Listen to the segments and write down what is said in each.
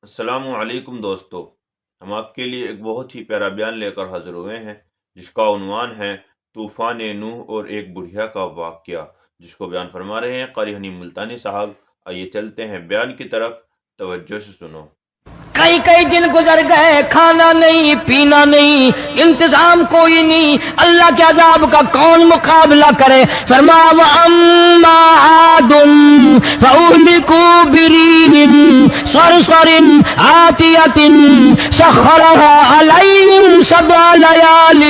السلام علیکم دوستو، ہم آپ کے لیے ایک بہت ہی پیارا بیان لے کر حاضر ہوئے ہیں جس کا عنوان ہے طوفان نوح اور ایک بڑھیا کا واقعہ، جس کو بیان فرما رہے ہیں قاری حنیم ملتانی صاحب۔ آئیے چلتے ہیں بیان کی طرف، توجہ سے سنو۔ کئی کئی دن گزر گئے، کھانا نہیں پینا نہیں، انتظام کوئی نہیں، اللہ کے عذاب کا کون مقابلہ کرے؟ فرمایا وَأَمَّا عَادٌ فَأُهْلِكُوا بِرِيحٍ صَرْصَرٍ عَاتِيَةٍ سَخَّرَهَا عَلَيْهِمْ سَبْعَ لَيَالٍ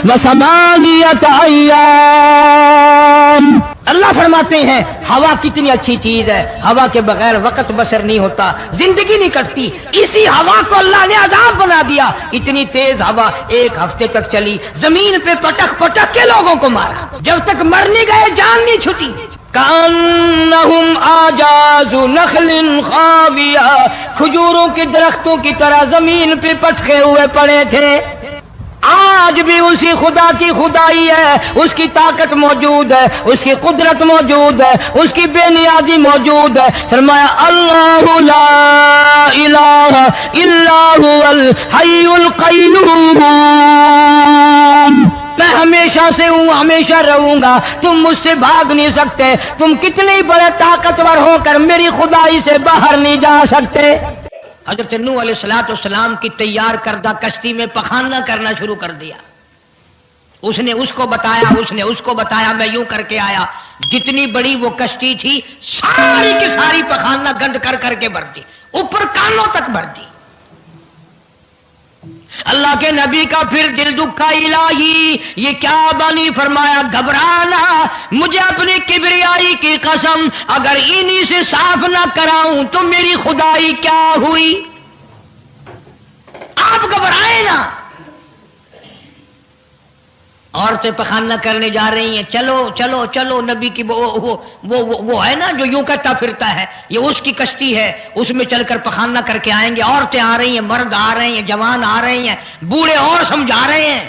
وَثَمَانِيَةَ أَيَّامٍ۔ اللہ فرماتے ہیں ہوا کتنی اچھی چیز ہے، ہوا کے بغیر وقت بسر نہیں ہوتا، زندگی نہیں کٹتی، اسی ہوا کو اللہ نے عذاب بنا دیا۔ اتنی تیز ہوا ایک ہفتے تک چلی، زمین پہ پٹک پٹک کے لوگوں کو مارا، جب تک مر نہیں گئے جان نہیں چھٹی۔ کأنہم اعجاز نخل خاویہ، کھجوروں کے درختوں کی طرح زمین پہ پٹکے ہوئے پڑے تھے۔ آج بھی اسی خدا کی خدائی ہے، اس کی طاقت موجود ہے، اس کی قدرت موجود ہے، اس کی بے نیازی موجود ہے۔ فرمایا اللہ لا الہ الا هو الحی القیوم، میں ہمیشہ سے ہوں، ہمیشہ رہوں گا، تم مجھ سے بھاگ نہیں سکتے، تم کتنے بڑے طاقتور ہو کر میری خدائی سے باہر نہیں جا سکتے۔ حضرت نوح علیہ السلام کی تیار کردہ کشتی میں پخانہ کرنا شروع کر دیا۔ اس نے اس کو بتایا، اس نے اس کو بتایا، میں یوں کر کے آیا۔ جتنی بڑی وہ کشتی تھی ساری کی ساری پخانہ گند کر کر کے بھر دی، اوپر کانوں تک بھر دی۔ اللہ کے نبی کا پھر دل دکھا، الہی یہ کیا بنی؟ فرمایا گھبرانا، مجھے اپنی کبریائی کی قسم اگر انہی سے صاف نہ کراؤں تو میری خدائی کیا ہوئی؟ آپ گھبرائیں نا۔ عورتیں پخانہ کرنے جا رہی ہیں، چلو چلو چلو، نبی کی وہ ہے نا جو یوں کرتا پھرتا ہے، یہ اس کی کشتی ہے، اس میں چل کر پخانہ کر کے آئیں گے۔ عورتیں آ رہی ہیں، مرد آ رہے ہیں، جوان آ رہے ہیں، بوڑھے اور سمجھا رہے ہیں۔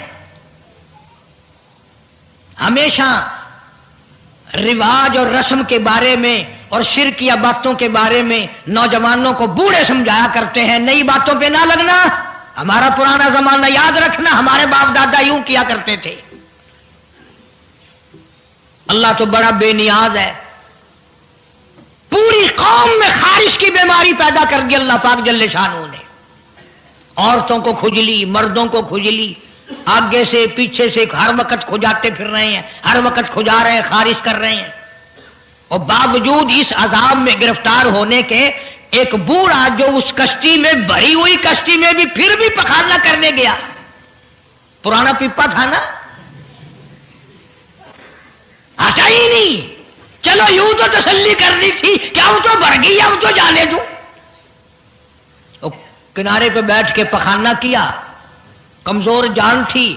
ہمیشہ رواج اور رسم کے بارے میں اور شرکیہ باتوں کے بارے میں نوجوانوں کو بوڑھے سمجھایا کرتے ہیں، نئی باتوں پہ نہ لگنا، ہمارا پرانا زمانہ یاد رکھنا، ہمارے باپ دادا یوں کیا کرتے تھے۔ اللہ تو بڑا بے نیاز ہے، پوری قوم میں خارش کی بیماری پیدا کر دی اللہ پاک جل شانہ نے۔ عورتوں کو کھجلی، مردوں کو کھجلی، آگے سے پیچھے سے ہر وقت کھجاتے پھر رہے ہیں، ہر وقت کھجا رہے ہیں، خارش کر رہے ہیں۔ اور باوجود اس عذاب میں گرفتار ہونے کے ایک بوڑھا جو اس کشتی میں، بھری ہوئی کشتی میں بھی پھر بھی پخانہ کرنے گیا، پرانا پپا تھا نا، ہٹا ہی نہیں۔ چلو یوں تو تسلی کرنی تھی کہ اب تو بھر گئی، اب تو جانے دوں۔ کنارے پہ بیٹھ کے پخانہ کیا، کمزور جان تھی،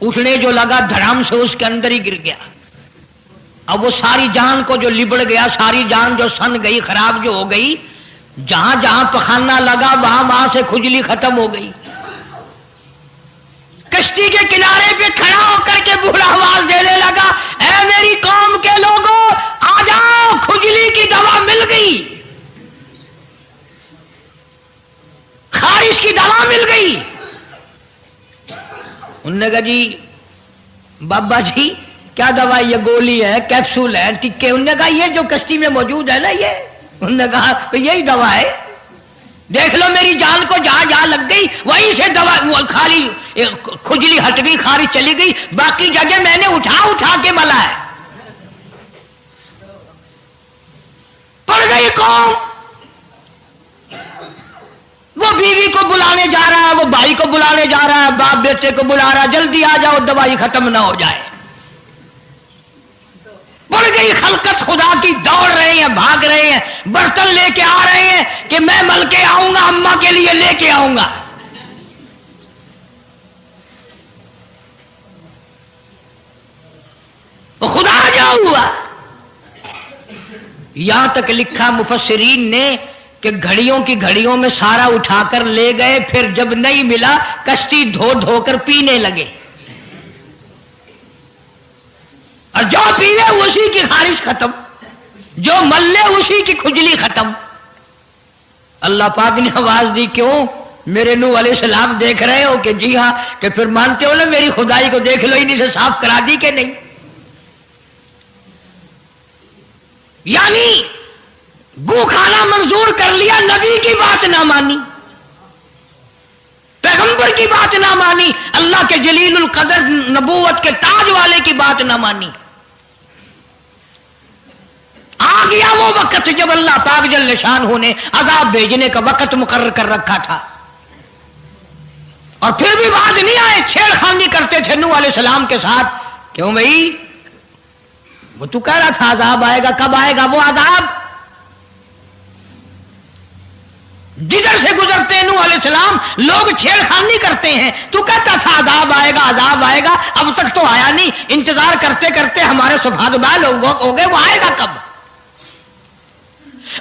اٹھنے جو لگا دھڑام سے اس کے اندر ہی گر گیا۔ اب وہ ساری جان کو جو لبڑ گیا، ساری جان جو سن گئی، خراب جو ہو گئی، جہاں جہاں پخانہ لگا وہاں وہاں سے کھجلی ختم ہو گئی۔ کشتی کے کنارے پہ کھڑا ہو کر کے بوڑھا آواز دینے لگا، اے میری قوم کے لوگوں آ جاؤ، کھجلی کی دوا مل گئی، خارش کی دوا مل گئی۔ انہوں نے کہا جی بابا جی کیا دوا؟ یہ گولی ہے، کیپسول ہے، ٹکے؟ انہوں نے کہا یہ جو کشتی میں موجود ہے نا یہ۔ انہوں نے کہا یہی دوا ہے، دیکھ لو میری جان کو جہاں جہاں لگ گئی وہیں سے دوا، خالی کھجلی ہٹ گئی، خارش چلی گئی، باقی جگہ میں نے اٹھا اٹھا کے ملا ہے۔ پڑ گئی قوم، وہ بیوی کو بلانے جا رہا ہے، وہ بھائی کو بلانے جا رہا ہے، باپ بیٹے کو بلا رہا ہے، جلدی آ جاؤ دوائی ختم نہ ہو جائے۔ پڑ گئی خلقت خدا کی، دوڑ رہے ہیں، بھاگ رہے ہیں، برتن لے کے آ رہے ہیں کہ میں مل کے آؤں گا، اماں کے لیے لے کے آؤں گا۔ خدا جا ہوا۔ یہاں تک لکھا مفسرین نے کہ گھڑیوں کی گھڑیوں میں سارا اٹھا کر لے گئے، پھر جب نہیں ملا کشتی دھو دھو کر پینے لگے، اور جو پیوے اسی کی خارش ختم، جو ملے اسی کی کھجلی ختم۔ اللہ پاک نے آواز دی کیوں؟ میرے نوح علیہ السلام دیکھ رہے ہو کہ جی ہاں، کہ پھر مانتے ہو نا میری خدائی کو، دیکھ لو انہیں سے صاف کرا دی کہ نہیں؟ یعنی گو کھانا منظور کر لیا، نبی کی بات نہ مانی، پیغمبر کی بات نہ مانی، اللہ کے جلیل القدر نبوت کے تاج والے کی بات نہ مانی۔ آ گیا وہ وقت جب اللہ پاک جل شانہ نے عذاب بھیجنے کا وقت مقرر کر رکھا تھا، اور پھر بھی بات نہیں آئے، چھیڑ خانی کرتے تھے نوح علیہ السلام کے ساتھ۔ کیوں بھائی؟ وہ تو کہہ رہا تھا عذاب آئے گا، کب آئے گا وہ عذاب؟ جدھر سے گزرتے نوح علیہ السلام لوگ چھیڑ خانی کرتے ہیں، تو کہتا تھا عذاب آئے گا، عذاب آئے گا، اب تک تو آیا نہیں، انتظار کرتے کرتے ہمارے سبحان بال ہو گئے، وہ آئے گا کب؟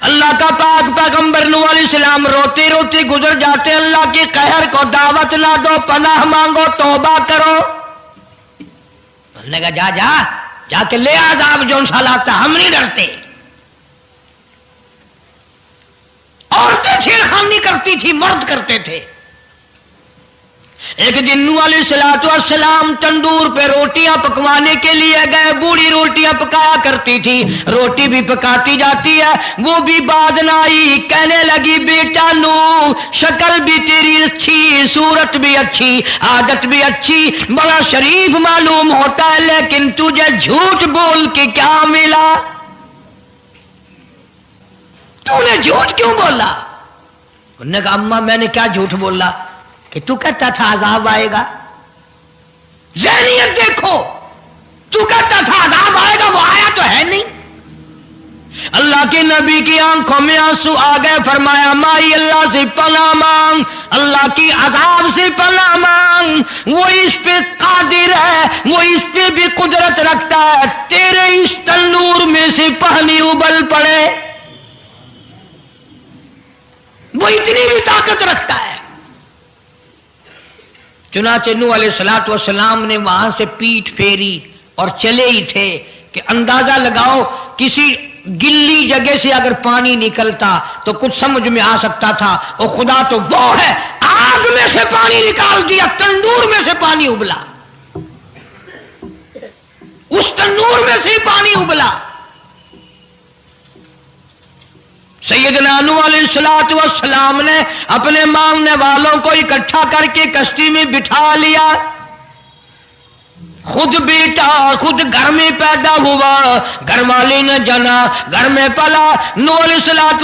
اللہ کا پاک پیغمبر نوح علیہ السلام روتے روتے گزر جاتے، اللہ کے قہر کو دعوت نہ دو، پناہ مانگو، توبہ کرو۔ انہوں نے کہا جا جا جا کے لے عذاب جو انشاءاللہ آتا، ہم نہیں ڈرتے۔ عورتیں چھیڑ خانی کرتی تھی، مرد کرتے تھے۔ ایک دن نوح علیہ السلام تندور پہ روٹیاں پکوانے کے لیے گئے، بوڑھی روٹیاں پکایا کرتی تھی، روٹی بھی پکاتی جاتی ہے، وہ بھی بعد نہ آئی، کہنے لگی بیٹا نوح شکل بھی تیری اچھی، صورت بھی اچھی، عادت بھی اچھی، بڑا شریف معلوم ہوتا ہے، لیکن تجھے جھوٹ بول کے کیا ملا؟ تو نے جھوٹ کیوں بولا؟ انہوں نے کہا اماں میں نے کیا جھوٹ بولا کہ تو کہتا تھا عذاب آئے گا؟ ذہنیت دیکھو، تو کہتا تھا عذاب آئے گا، وہ آیا تو ہے نہیں۔ اللہ کے نبی کی آنکھوں میں آنسو آ گئے، فرمایا مائی اللہ سے پناہ مانگ، اللہ کی عذاب سے پناہ مانگ، وہ اس پہ قادر ہے، وہ اس پہ بھی قدرت رکھتا ہے، تیرے اس تندور میں سے پانی ابل پڑے، وہ اتنی بھی طاقت رکھتا ہے۔ چنانچہ نوح علیہ السلام نے وہاں سے پیٹھ پھیری اور چلے ہی تھے کہ اندازہ لگاؤ کسی گلی جگہ سے اگر پانی نکلتا تو کچھ سمجھ میں آ سکتا تھا، اور خدا تو وہ ہے، آگ میں سے پانی نکال دیا، تندور میں سے پانی ابلا، اس تندور میں سے پانی ابلا۔ سیدنا نوح علیہ السلام نے اپنے ماننے والوں کو اکٹھا کر کے کشتی میں بٹھا لیا، خود بیٹا خود گھر میں پیدا ہوا، گھر والے نے جنا، گھر میں پلا۔ نوح علیہ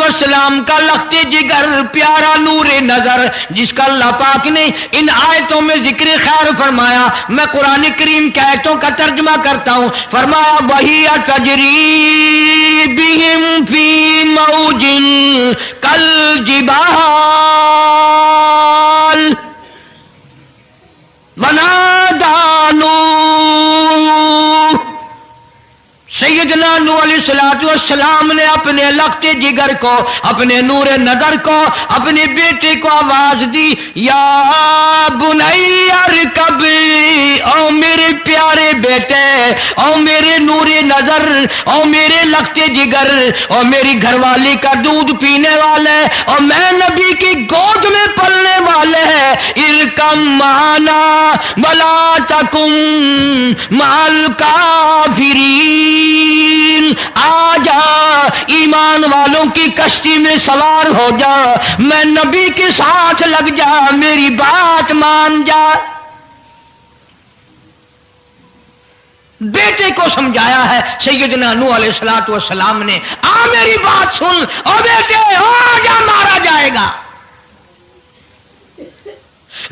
السلام کا لخت جگر، پیارا نور نظر، جس کا اللہ پاک نے ان آیتوں میں ذکر خیر فرمایا۔ میں قرآن کریم کی آیتوں کا ترجمہ کرتا ہوں۔ فرمایا وہی تجری بہم فی موج کالجبال ونادى نوح، سیدنا نوح علیہ السلام نے اپنے لخت جگر کو، اپنے نور نظر کو، اپنے بیٹے کو آواز دی، یا بنی ارکب، او میرے پیارے بیٹے، او میرے نور نظر، او میرے لخت جگر، او میری گھر والی کا دودھ پینے والے، اور میں نبی کی گود میں پلنے والے ہیں، ارکم معنا ولا تکن مع الکافرین، آ جا ایمان والوں کی کشتی میں سوار ہو جا، میں نبی کے ساتھ لگ جا، میری بات مان جا۔ بیٹے کو سمجھایا ہے سیدنا نوح علیہ السلام نے، آ میری بات سن، او بیٹے آ جا، مارا جائے گا۔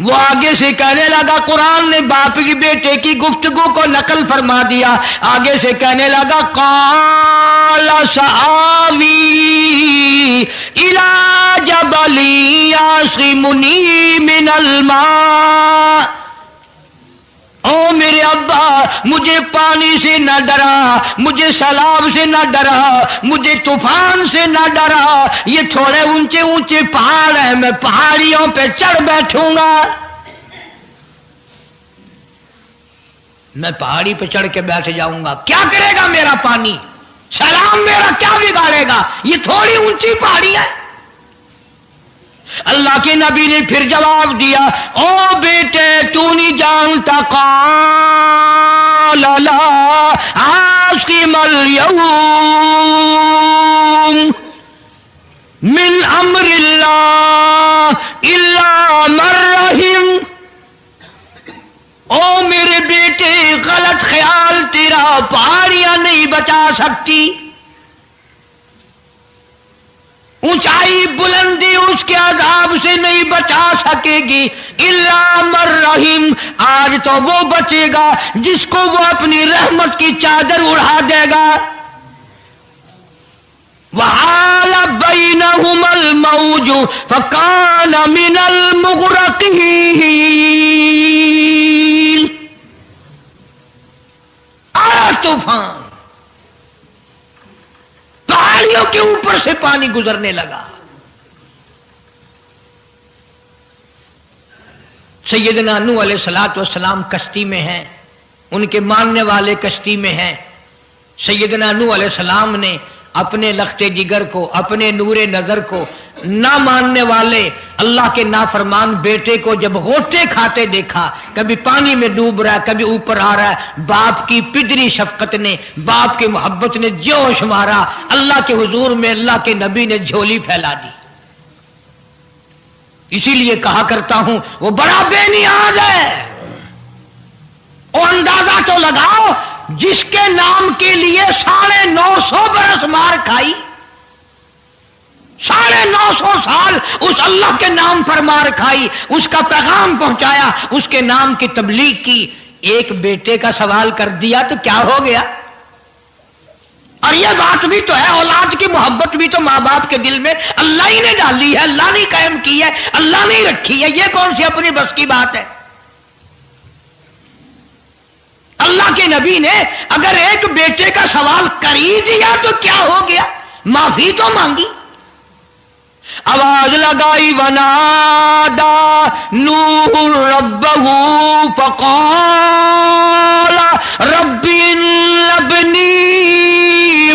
وہ آگے سے کہنے لگا، قرآن نے باپ کی بیٹے کی گفتگو کو نقل فرما دیا، آگے سے کہنے لگا قال سآوی الی جبل یعصمنی من الماء، او میرے ابا مجھے پانی سے نہ ڈرا، مجھے سیلاب سے نہ ڈرا، مجھے طوفان سے نہ ڈرا، یہ تھوڑے اونچے اونچے پہاڑ ہیں، میں پہاڑیوں پہ چڑھ بیٹھوں گا، میں پہاڑی پہ چڑھ کے بیٹھ جاؤں گا، کیا کرے گا میرا پانی، سیلاب میرا کیا بگاڑے گا، یہ تھوڑی اونچی پہاڑی ہے۔ اللہ کے نبی نے پھر جواب دیا، او بیٹے تو نہیں جانتا، قال لا عاصم اليوم من امر اللہ الا من رحم۔ او میرے بیٹے، غلط خیال تیرا، پہاڑیاں نہیں بچا سکتی، اونچائی بلندی اس کے عذاب سے نہیں بچا سکے گی، الا من رحم، آج تو وہ بچے گا جس کو وہ اپنی رحمت کی چادر اڑا دے گا۔ وحال بینہما الموج فکان من المغرقین، آیا طوفان، پہاڑیوں کے اوپر سے پانی گزرنے لگا۔ سیدنا نوح علیہ السلام کشتی میں ہیں، ان کے ماننے والے کشتی میں ہیں۔ سیدنا نوح علیہ السلام نے اپنے لخت جگر کو، اپنے نور نظر کو، نہ ماننے والے اللہ کے نافرمان بیٹے کو جب غوطے کھاتے دیکھا، کبھی پانی میں ڈوب رہا ہے، کبھی اوپر آ رہا ہے، باپ کی پدری شفقت نے، باپ کی محبت نے جوش مارا، اللہ کے حضور میں اللہ کے نبی نے جھولی پھیلا دی۔ اسی لیے کہا کرتا ہوں وہ بڑا بے نیاز ہے۔ اور اندازہ تو لگاؤ، جس کے نام کے لیے 950 برس مار کھائی، 950 سال اس اللہ کے نام پر مار کھائی، اس کا پیغام پہنچایا، اس کے نام کی تبلیغ کی، ایک بیٹے کا سوال کر دیا تو کیا ہو گیا؟ اور یہ بات بھی تو ہے، اولاد کی محبت بھی تو ماں باپ کے دل میں اللہ ہی نے ڈالی ہے، اللہ نے قائم کی ہے، اللہ نے رکھی ہے، یہ کون سی اپنی بس کی بات ہے؟ اللہ کے نبی نے اگر ایک بیٹے کا سوال کر ہی دیا تو کیا ہو گیا؟ معافی تو مانگی، آواز لگائی، ونادا نوح ربہ فقال رب ابنی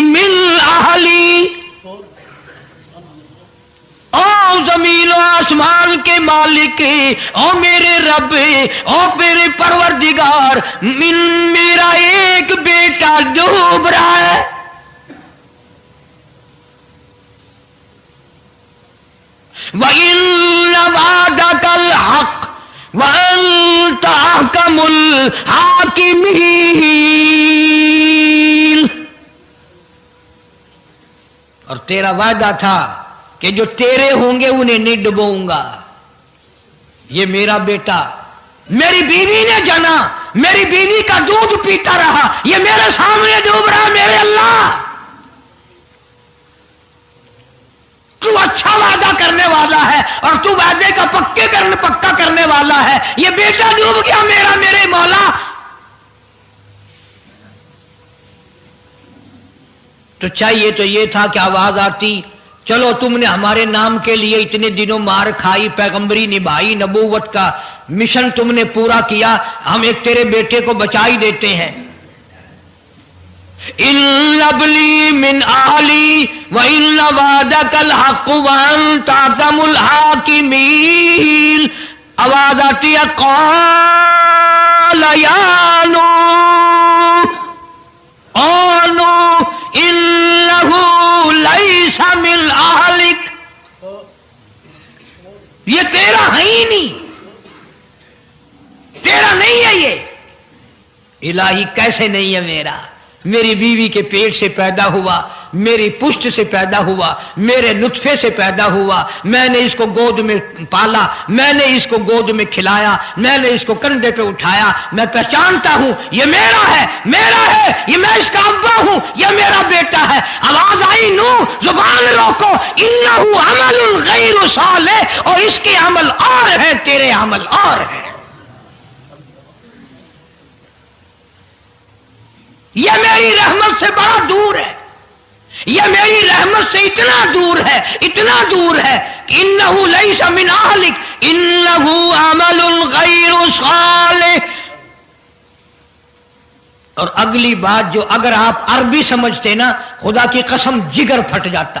من اہلی۔ او زمین و آسمان کے مالک، او میرے رب، او میرے پروردگار، میرا ایک بیٹا ڈوب رہا ہے۔ وَإِنَّ وَعْدَكَ الْحَقُّ وَأَنْتَ أَحْكَمُ الْحَاكِمِينَ۔ اور تیرا وعدہ تھا کہ جو تیرے ہوں گے انہیں نہیں ڈبوؤں گا۔ یہ میرا بیٹا میری بیوی نے جنا، میری بیوی کا دودھ پیتا رہا، یہ میرے سامنے ڈوب رہا، میرے اللہ تو اچھا وعدہ کرنے والا ہے اور تو وعدے کا پکا کرنے والا ہے، یہ بیٹا ڈوب گیا میرا، میرے مولا۔ تو چاہیے تو یہ تھا کہ آواز آتی، چلو تم نے ہمارے نام کے لیے اتنے دنوں مار کھائی، پیغمبری نبھائی، نبوت کا مشن تم نے پورا کیا، ہم ایک تیرے بیٹے کو بچا ہی دیتے ہیں۔ ان ابلی من اہلی وان وعدک الحق وانت احکم الحاکمین۔ آواز آتی ہے، قال یا نوح، او نوح انہ لیس من اہلک، یہ تیرا ہے ہی نہیں، تیرا نہیں ہے یہ۔ الہی کیسے نہیں ہے میرا؟ میری بیوی کے پیٹ سے پیدا ہوا، میری پشت سے پیدا ہوا، میرے نطفے سے پیدا ہوا، میں نے اس کو گود میں پالا، میں نے اس کو گود میں کھلایا، میں نے اس کو کندھے پہ اٹھایا، میں پہچانتا ہوں یہ میرا ہے، میرا ہے، یہ میں اس کا ابا ہوں، یہ میرا بیٹا ہے۔ آواز آئی، نوح زبان روکو، انہ عمل غیر صالح، اور اس کے عمل اور ہے، تیرے عمل اور ہے۔ یہ میری رحمت سے بڑا دور ہے، یہ میری رحمت سے اتنا دور ہے، اتنا دور ہے کہ انہ لیس من اہلک انہ عمل غیر صالح۔ اور اگلی بات جو اگر آپ عربی سمجھتے نا، خدا کی قسم جگر پھٹ جاتا۔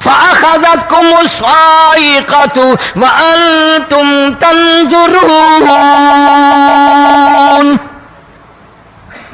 فأخذتكم الصاعقة وأنتم تنظرون।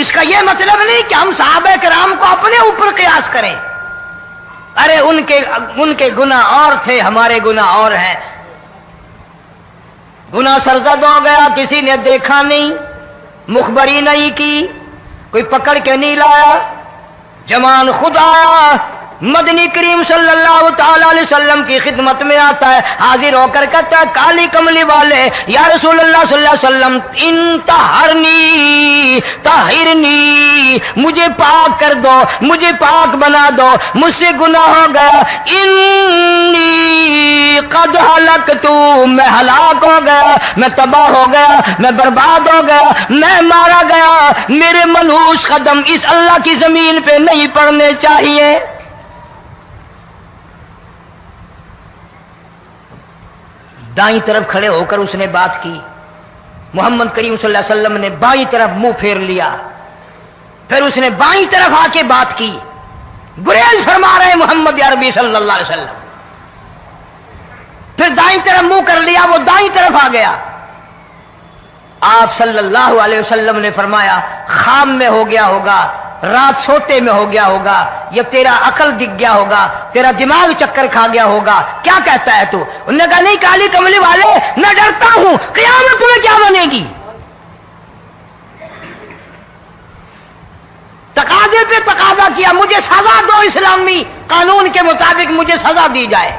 اس کا یہ مطلب نہیں کہ ہم صحابہ کرام کو اپنے اوپر قیاس کریں. ارے ان کے گناہ اور تھے، ہمارے گناہ اور ہیں. گناہ سرزد ہو گیا، کسی نے دیکھا نہیں، مخبری نہیں کی، کوئی پکڑ کے نہیں لایا، جوان خود آیا، مدنی کریم صلی اللہ تعالی علیہ وسلم کی خدمت میں آتا ہے، حاضر ہو کر کہتا ہے کالی کملی والے یا رسول اللہ صلی اللہ علیہ وسلم انتہرنی طہرنی، مجھے پاک کر دو، مجھے پاک بنا دو، مجھ سے گناہ ہو گیا. انی قد ہلکتو، میں ہلاک ہو گیا، میں تباہ ہو گیا، میں برباد ہو گیا، میں مارا گیا. میرے منحوس قدم اس اللہ کی زمین پہ نہیں پڑنے چاہیے. دائیں طرف کھڑے ہو کر اس نے بات کی. محمد کریم صلی اللہ علیہ وسلم نے بائیں طرف منہ پھیر لیا، پھر اس نے بائیں طرف آ کے بات کی. گریز فرما رہے محمد عربی صلی اللہ علیہ وسلم. پھر دائیں طرف منہ کر لیا، وہ دائیں طرف آ گیا. آپ صلی اللہ علیہ وسلم نے فرمایا خام میں ہو گیا ہوگا، رات سوتے میں ہو گیا ہوگا، یا تیرا عقل دکھ گیا ہوگا، تیرا دماغ چکر کھا گیا ہوگا، کیا کہتا ہے تو؟ انہوں نے کہا نہیں کالی کملی والے، میں ڈرتا ہوں قیامت میں کیا بنے گی. تقاضے پہ تقاضا کیا، مجھے سزا دو، اسلامی قانون کے مطابق مجھے سزا دی جائے.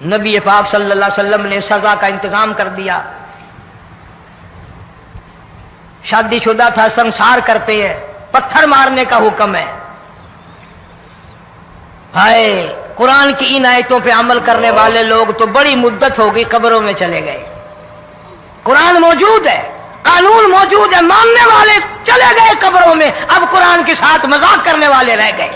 نبی پاک صلی اللہ علیہ وسلم نے سزا کا انتظام کر دیا. شادی شدہ تھا، سنسار کرتے ہیں، پتھر مارنے کا حکم ہے. ہائے قرآن کی ان آیتوں پہ عمل کرنے والے لوگ تو بڑی مدت ہو گئی قبروں میں چلے گئے. قرآن موجود ہے، قانون موجود ہے، ماننے والے چلے گئے قبروں میں، اب قرآن کے ساتھ مذاق کرنے والے رہ گئے.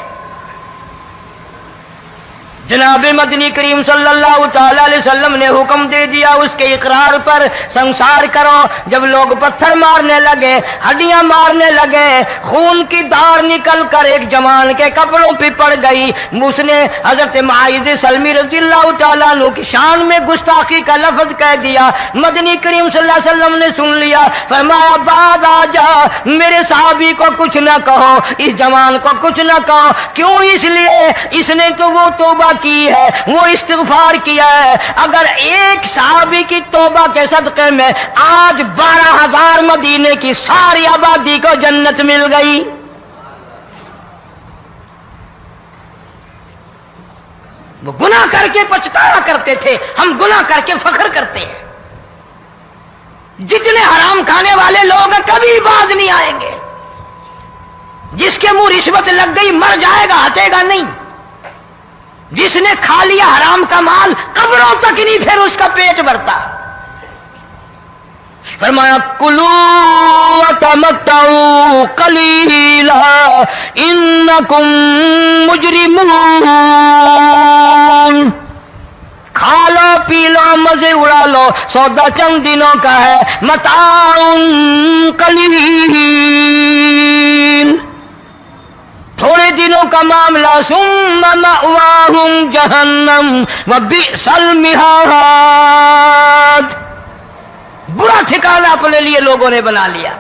جناب مدنی کریم صلی اللہ تعالی علیہ وسلم نے حکم دے دیا اس کے اقرار پر سنسار کرو. جب لوگ پتھر مارنے لگے، ہڈیاں مارنے لگے، خون کی دھار نکل کر ایک جوان کے کپڑوں پہ پڑ گئی. اس نے حضرت معاذ سلمی رضی اللہ تعالیٰ عنہ کی شان میں گستاخی کا لفظ کہہ دیا. مدنی کریم صلی اللہ علیہ وسلم نے سن لیا، فرمایا بعد آ جا، میرے صحابی کو کچھ نہ کہو، اس جوان کو کچھ نہ کہو. کیوں؟ اس لیے اس نے تو وہ توبہ کی ہے، وہ استغفار کیا ہے. اگر ایک صحابی کی توبہ کے صدقے میں آج 12,000 مدینے کی ساری آبادی کو جنت مل گئی. وہ گناہ کر کے پچھتایا کرتے تھے، ہم گناہ کر کے فخر کرتے ہیں. جتنے حرام کھانے والے لوگ کبھی باز نہیں آئیں گے. جس کے منہ رشوت لگ گئی مر جائے گا، ہٹے گا نہیں. جس نے کھا لیا حرام کا مال قبروں تک نہیں پھر اس کا پیٹ بھرتا. فرمایا کلو وتمتعوا قلیلا انکم مجرمون، کھا لو پی لو مزے اڑا لو، سودا چند دنوں کا ہے. متاع قلیل، تھوڑے دنوں کا معاملہ. ثم مأواہم جہنم وبئس المہاد، برا ٹھکانہ اپنے لیے لوگوں نے بنا لیا.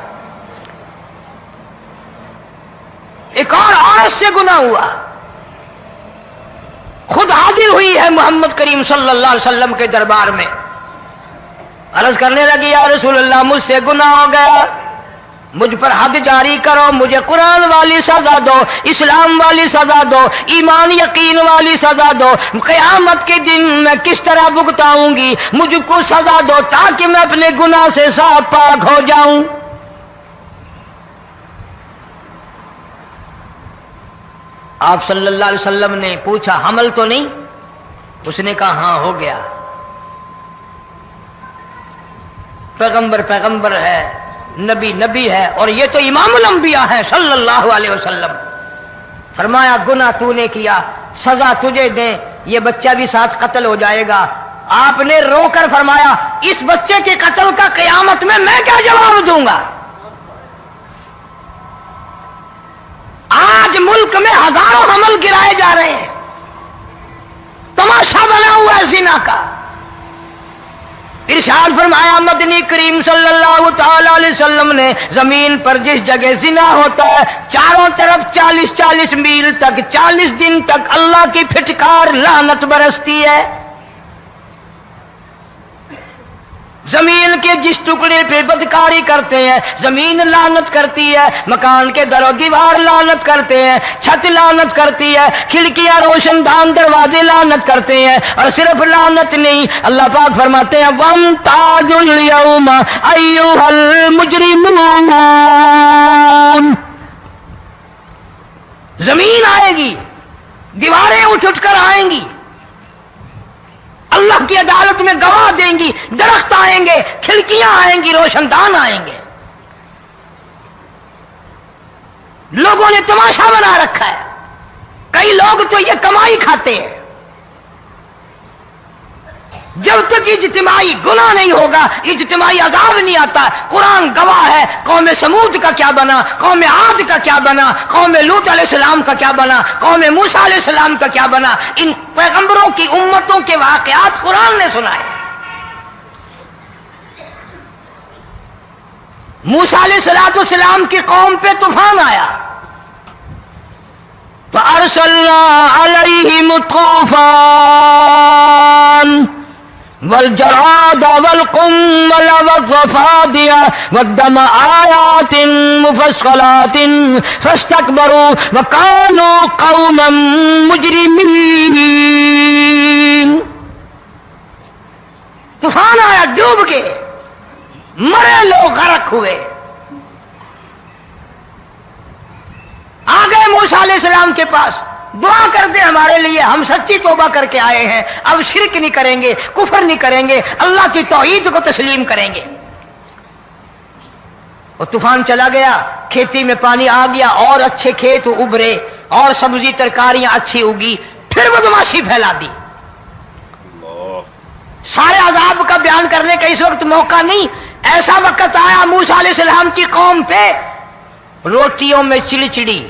ایک اور عورت سے گناہ ہوا، خود حاضر ہوئی ہے محمد کریم صلی اللہ علیہ وسلم کے دربار میں. عرض کرنے لگی یا رسول اللہ مجھ سے گناہ ہو گیا، مجھ پر حد جاری کرو، مجھے قرآن والی سزا دو، اسلام والی سزا دو، ایمان یقین والی سزا دو. قیامت کے دن میں کس طرح بھگتاؤں گی، مجھ کو سزا دو تاکہ میں اپنے گناہ سے صاف پاک ہو جاؤں. آپ صلی اللہ علیہ وسلم نے پوچھا حمل تو نہیں؟ اس نے کہا ہاں ہو گیا. پیغمبر ہے، نبی ہے، اور یہ تو امام الانبیاء ہے صلی اللہ علیہ وسلم. فرمایا گناہ تو نے کیا، سزا تجھے دیں، یہ بچہ بھی ساتھ قتل ہو جائے گا. آپ نے رو کر فرمایا اس بچے کے قتل کا قیامت میں کیا جواب دوں گا؟ آج ملک میں ہزاروں حمل گرائے جا رہے ہیں، تماشا بنا ہوا ہے زنا کا. ارشاد فرمایا مدنی کریم صلی اللہ تعالی علیہ وسلم نے زمین پر جس جگہ زنا ہوتا ہے چاروں طرف 40 میل تک 40 دن تک اللہ کی پھٹکار لعنت برستی ہے. زمین کے جس ٹکڑے پہ بدکاری کرتے ہیں زمین لعنت کرتی ہے, مکان کے در و دیوار لعنت کرتے ہیں, چھت لعنت کرتی ہے, کھڑکیاں روشن دان دروازے لعنت کرتے ہیں. اور صرف لعنت نہیں, اللہ پاک فرماتے ہیں وَامْتَازُوا الْيَوْمَ أَيُّهَا الْمُجْرِمُونَ. زمین آئے گی, دیواریں اٹھ کر آئیں گی, اللہ کی عدالت میں گواہ دیں گی, درخت آئیں گے, کھڑکیاں آئیں گی, روشن دان آئیں گے. لوگوں نے تماشا بنا رکھا ہے. کئی لوگ تو یہ کمائی کھاتے ہیں. جب تک اجتماعی گناہ نہیں ہوگا اجتماعی عذاب نہیں آتا. قرآن گواہ ہے, قوم سمود کا کیا بنا, قوم عاد کا کیا بنا, قوم لوط علیہ السلام کا کیا بنا, قوم موسیٰ علیہ السلام کا کیا بنا. ان پیغمبروں کی امتوں کے واقعات قرآن نے سنائے. موسیٰ علیہ السلام کی قوم پہ طوفان آیا, فَأَرْسَلْنَا عَلَيْهِمُ الطُّوفَانَ والجراد والقمل والضفادع والدم آيات مفصلات فاستكبروا وكانوا قوما مجرمين. طوفان آیا, ڈوب کے مرے لوگ, غرق ہوئے. آ گئے موسیٰ علیہ السلام کے پاس, دعا کر دے ہمارے لیے, ہم سچی توبہ کر کے آئے ہیں, اب شرک نہیں کریں گے, کفر نہیں کریں گے, اللہ کی توحید کو تسلیم کریں گے. اور طوفان چلا گیا, کھیتی میں پانی آ گیا, اور اچھے کھیت ابھرے, اور سبزی ترکاریاں اچھی اگی. پھر بدماشی پھیلا دی. سارے عذاب کا بیان کرنے کا اس وقت موقع نہیں. ایسا وقت آیا موسیٰ علیہ السلام کی قوم پہ روٹیوں میں چڑچڑی.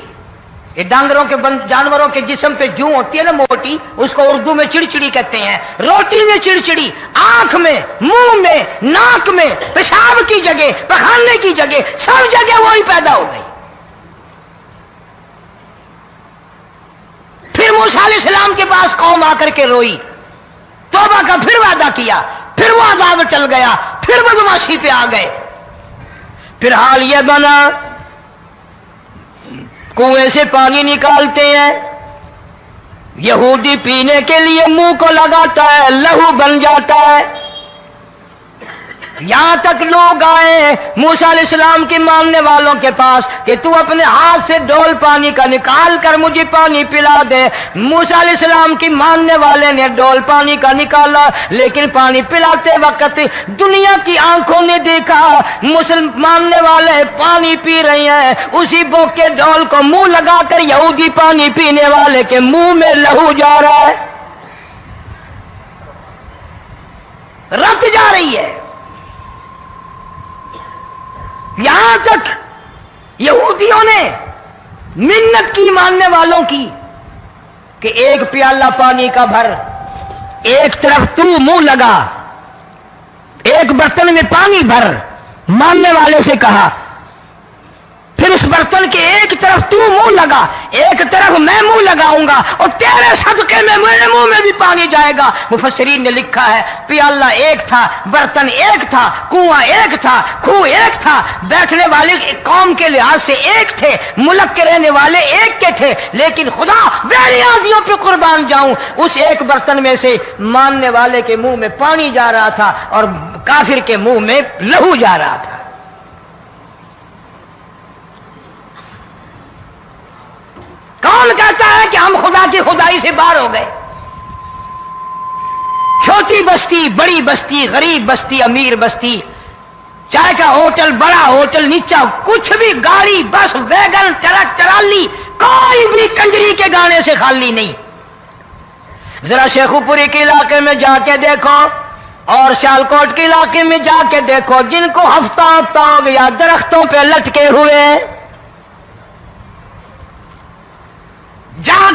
یہ ڈانگروں کے جانوروں کے جسم پہ جوں ہوتی ہے نا موٹی, اس کو اردو میں چڑچڑی کہتے ہیں. روٹی میں چڑچڑی, آنکھ میں, منہ میں, ناک میں, پیشاب کی جگہ, پخانے کی جگہ, سب جگہ وہی پیدا ہو گئی. پھر موسیٰ علیہ السلام کے پاس قوم آ کر کے روئی, توبہ کا پھر وعدہ کیا, پھر وہ عذاب ٹل گیا, پھر بدماشی پہ آ گئے. پھر حال یہ بنا کنویں سے پانی نکالتے ہیں, یہودی پینے کے لیے منہ کو لگاتا ہے, لہو بن جاتا ہے. یہاں تک لوگ آئے موسیٰ علیہ السلام کے ماننے والوں کے پاس کہ تو اپنے ہاتھ سے ڈول پانی کا نکال کر مجھے پانی پلا دے. موسیٰ علیہ السلام کی ماننے والے نے ڈول پانی کا نکالا, لیکن پانی پلاتے وقت دنیا کی آنکھوں نے دیکھا ماننے والے پانی پی رہے ہیں, اسی بوک کے ڈول کو منہ لگا کر یہودی پانی پینے والے کے منہ میں لہو جا رہا ہے, رت جا رہی ہے. یہاں تک یہودیوں نے منت کی ماننے والوں کی کہ ایک پیالہ پانی کا بھر, ایک طرف تو منہ لگا, ایک برتن میں پانی بھر. ماننے والے سے کہا, پھر اس برتن کے ایک طرف تو منہ لگا, ایک طرف میں منہ لگاؤں گا, اور تیرے صدقے میں میرے منہ میں بھی پانی جائے گا. مفسرین نے لکھا ہے پیالہ ایک تھا, برتن ایک تھا, کنواں ایک تھا, کھو ایک تھا, بیٹھنے والے قوم کے لحاظ سے ایک تھے, ملک کے رہنے والے ایک کے تھے, لیکن خدا بے نیازیوں پہ قربان جاؤں, اس ایک برتن میں سے ماننے والے کے منہ میں پانی جا رہا تھا اور کافر کے منہ میں لہو جا رہا تھا. کون کہتا ہے کہ ہم خدا کی خدائی سے باہر ہو گئے؟ چھوٹی بستی, بڑی بستی, غریب بستی, امیر بستی, چائے کا ہوٹل, بڑا ہوٹل, نیچا کچھ بھی, گاڑی, بس, ویگن, ٹرک, ٹرالی, کوئی بھی کنجری کے گانے سے خالی نہیں. ذرا شیخو پوری کے علاقے میں جا کے دیکھو اور سیالکوٹ کے علاقے میں جا کے دیکھو, جن کو ہفتہ ہفتہ ہو گیا درختوں پہ لٹکے ہوئے, جا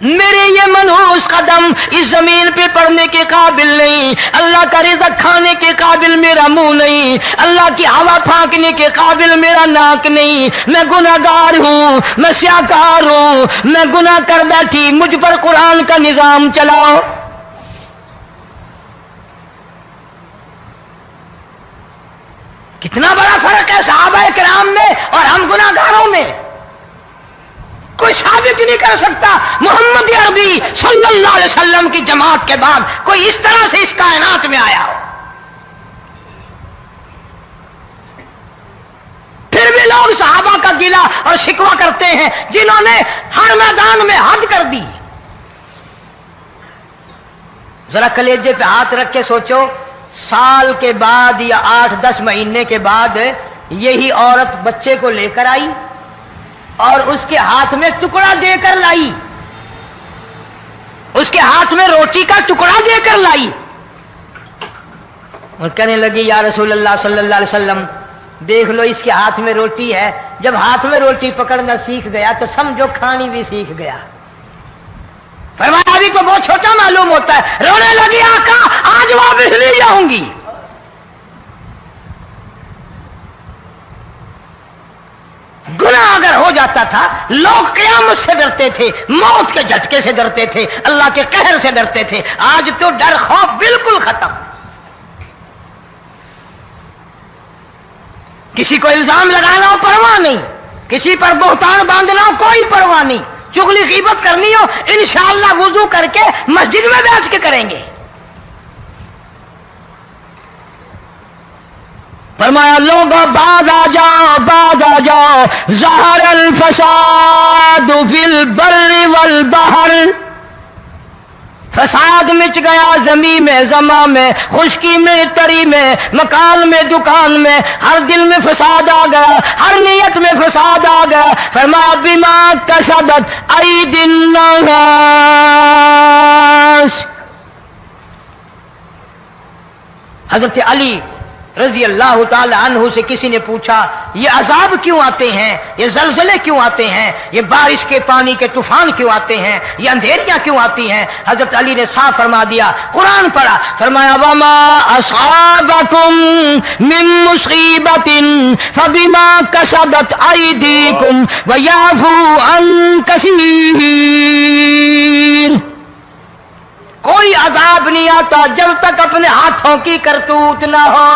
میرے یہ منحوس قدم اس زمین پہ پڑنے کے قابل نہیں، اللہ کا رزق کھانے کے قابل میرا منہ نہیں، اللہ کی ہوا پھانکنے کے قابل میرا ناک نہیں، میں گناہگار ہوں، میں سیاکار ہوں، میں گناہ کر بیٹھی، مجھ پر قرآن کا نظام چلاؤ۔ کتنا بڑا فرق ہے صحابہ کرام میں اور ہم گناہگاروں میں، کوئی ثابت نہیں کر سکتا محمد عربی صلی اللہ علیہ وسلم کی جماعت کے بعد کوئی اس طرح سے اس کائنات میں آیا ہو۔ پھر بھی لوگ صحابہ کا گلہ اور شکوہ کرتے ہیں جنہوں نے ہر میدان میں حج کر دی۔ ذرا کلیجے پہ ہاتھ رکھ کے سوچو، سال کے بعد یا 8-10 مہینے کے بعد یہی عورت بچے کو لے کر آئی اور اس کے ہاتھ میں ٹکڑا دے کر لائی، اس کے ہاتھ میں روٹی کا ٹکڑا دے کر لائی اور کہنے لگی یا رسول اللہ صلی اللہ علیہ وسلم دیکھ لو اس کے ہاتھ میں روٹی ہے۔ جب ہاتھ میں روٹی پکڑنا سیکھ گیا تو سمجھو کھانی بھی سیکھ گیا۔ فرمایا ابھی تو بہت چھوٹا معلوم ہوتا ہے۔ رونے لگی آقا آج واپس لے جاؤں گی۔ گناہ اگر ہو جاتا تھا لوگ قیامت سے ڈرتے تھے، موت کے جھٹکے سے ڈرتے تھے، اللہ کے قہر سے ڈرتے تھے۔ آج تو ڈر خوف بالکل ختم۔ کسی کو الزام لگانا ہو پرواہ نہیں، کسی پر بہتان باندھنا ہو کوئی پرواہ نہیں، چغلی غیبت کرنی ہو انشاءاللہ وضو کر کے مسجد میں بیٹھ کے کریں گے۔ فرمایا لوگوں بعد آ جاؤ ظہر الفساد فی البر والبحر، فساد مچ گیا زمین میں، زماں میں، خشکی میں، تری میں، مکان میں، دکان میں، ہر دل میں فساد آ گیا، ہر نیت میں فساد آ گیا۔ فرمایا بما کسبت ایدی الناس۔ حضرت علی رضی اللہ تعالی عنہ سے کسی نے پوچھا یہ عذاب کیوں آتے ہیں، یہ زلزلے کیوں آتے ہیں، یہ بارش کے پانی کے طوفان کیوں آتے ہیں، یہ اندھیریاں کیوں آتی ہیں؟ حضرت علی نے صاف فرما دیا، قرآن پڑھا، فرمایا وما اصابکم من مصیبت فبما کسبت ایدیکم ویعفو عن کثیر۔ کوئی عذاب نہیں آتا جب تک اپنے ہاتھوں کی کرتوت نہ ہو۔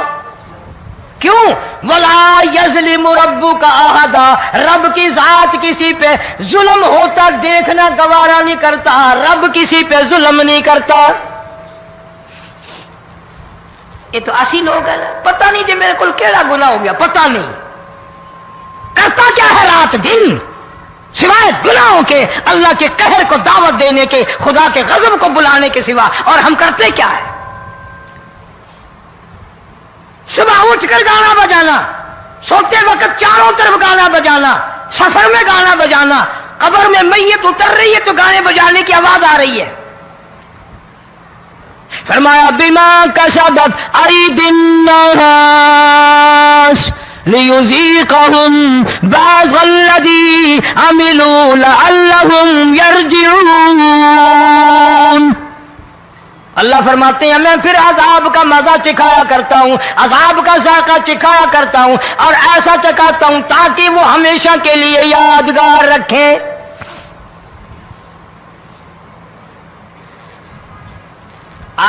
کیوں؟ وَلَا يَظْلِمُ رَبُّكَ أَحَدًا، رب کی ذات کسی پہ ظلم ہوتا دیکھنا گوارا نہیں کرتا، رب کسی پہ ظلم نہیں کرتا۔ یہ تو اسی لوگ ہیں نا، پتہ نہیں جی میرے کو کیڑا گناہ ہو گیا، پتہ نہیں کرتا کیا ہے رات دن سوائے گناہوں کے، اللہ کے قہر کو دعوت دینے کے، خدا کے غضب کو بلانے کے سوا، اور ہم کرتے کیا ہے؟ صبح اٹھ کر گانا بجانا، سوتے وقت چاروں طرف گانا بجانا، سفر میں گانا بجانا، قبر میں میت اتر رہی ہے تو گانے بجانے کی آواز آ رہی ہے۔ فرمایا بما کسبت ایدی الناس لیذیقہم بعض الذی عملوا لعلہم یرجعون۔ اللہ فرماتے ہیں میں پھر عذاب کا مزہ چکھایا کرتا ہوں، عذاب کا ذائقہ چکھایا کرتا ہوں، اور ایسا چکھاتا ہوں تاکہ وہ ہمیشہ کے لیے یادگار رکھیں۔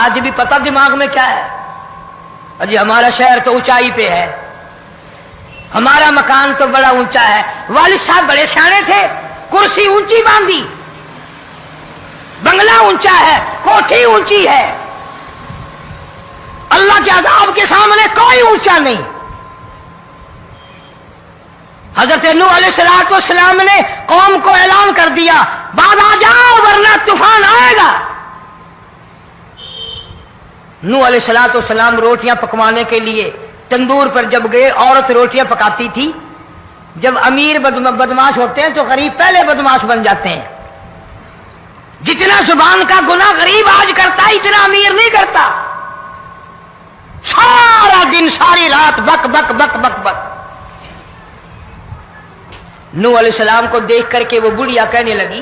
آج بھی پتہ دماغ میں کیا ہے؟ جی ہمارا شہر تو اونچائی پہ ہے، ہمارا مکان تو بڑا اونچا ہے، والد صاحب بڑے سیانے تھے، کرسی اونچی باندھی، بنگلہ اونچا ہے، کوٹھی اونچی ہے، اللہ کے عذاب کے سامنے کوئی اونچا نہیں۔ حضرت نوح علیہ السلام نے قوم کو اعلان کر دیا بعد آ جاؤ ورنہ طوفان آئے گا۔ نوح علیہ السلام روٹیاں پکوانے کے لیے تندور پر جب گئے، عورت روٹیاں پکاتی تھی۔ جب امیر بدماش ہوتے ہیں تو غریب پہلے بدماش بن جاتے ہیں۔ جتنا زبان کا گناہ غریب آج کرتا ہے اتنا امیر نہیں کرتا۔ سارا دن ساری رات بک بک بک بک بک۔ نوح علیہ السلام کو دیکھ کر کے وہ بڑھیا کہنے لگی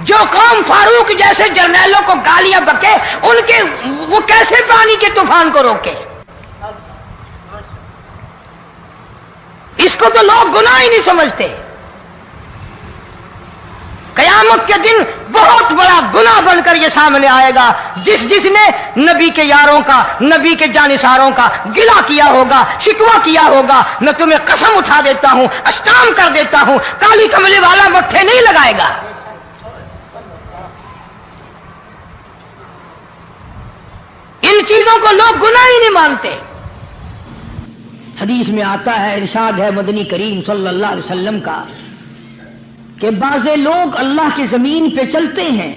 جو قوم فاروق جیسے جرنیلوں کو گالیاں بکے ان کے وہ کیسے پانی کے طوفان کو روکے؟ اس کو تو لوگ گناہ ہی نہیں سمجھتے۔ قیامت کے دن بہت بڑا گناہ بن کر یہ سامنے آئے گا، جس نے نبی کے یاروں کا، نبی کے جانثاروں کا گلہ کیا ہوگا، شکوہ کیا ہوگا۔ میں تمہیں قسم اٹھا دیتا ہوں، اشتام کر دیتا ہوں، کالی کملی والا متھے نہیں لگائے گا۔ ان چیزوں کو لوگ گناہ ہی نہیں مانتے۔ حدیث میں آتا ہے، ارشاد ہے مدنی کریم صلی اللہ علیہ وسلم کا کہ بعض لوگ اللہ کی زمین پہ چلتے ہیں،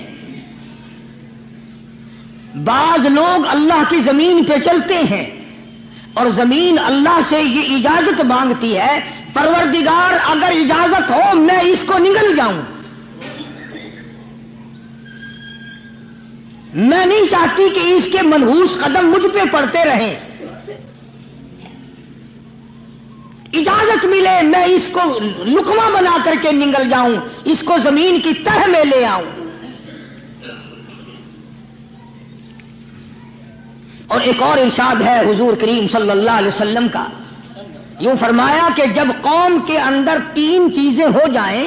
بعض لوگ اللہ کی زمین پہ چلتے ہیں اور زمین اللہ سے یہ اجازت مانگتی ہے، پروردگار اگر اجازت ہو میں اس کو نگل جاؤں، میں نہیں چاہتی کہ اس کے منحوس قدم مجھ پہ پڑتے رہیں، اجازت ملے میں اس کو لقمہ بنا کر کے نگل جاؤں، اس کو زمین کی تہ میں لے آؤں۔ اور ایک اور ارشاد ہے حضور کریم صلی اللہ علیہ وسلم کا، یوں فرمایا کہ جب قوم کے اندر تین چیزیں ہو جائیں،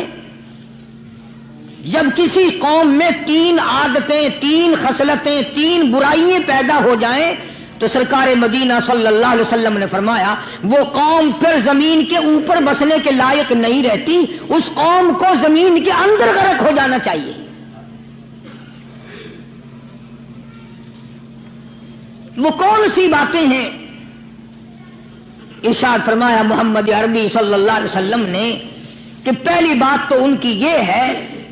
جب کسی قوم میں تین عادتیں، تین خصلتیں، تین برائیاں پیدا ہو جائیں تو سرکار مدینہ صلی اللہ علیہ وسلم نے فرمایا وہ قوم پھر زمین کے اوپر بسنے کے لائق نہیں رہتی، اس قوم کو زمین کے اندر غرق ہو جانا چاہیے۔ وہ کون سی باتیں ہیں؟ ارشاد فرمایا محمد عربی صلی اللہ علیہ وسلم نے کہ پہلی بات تو ان کی یہ ہے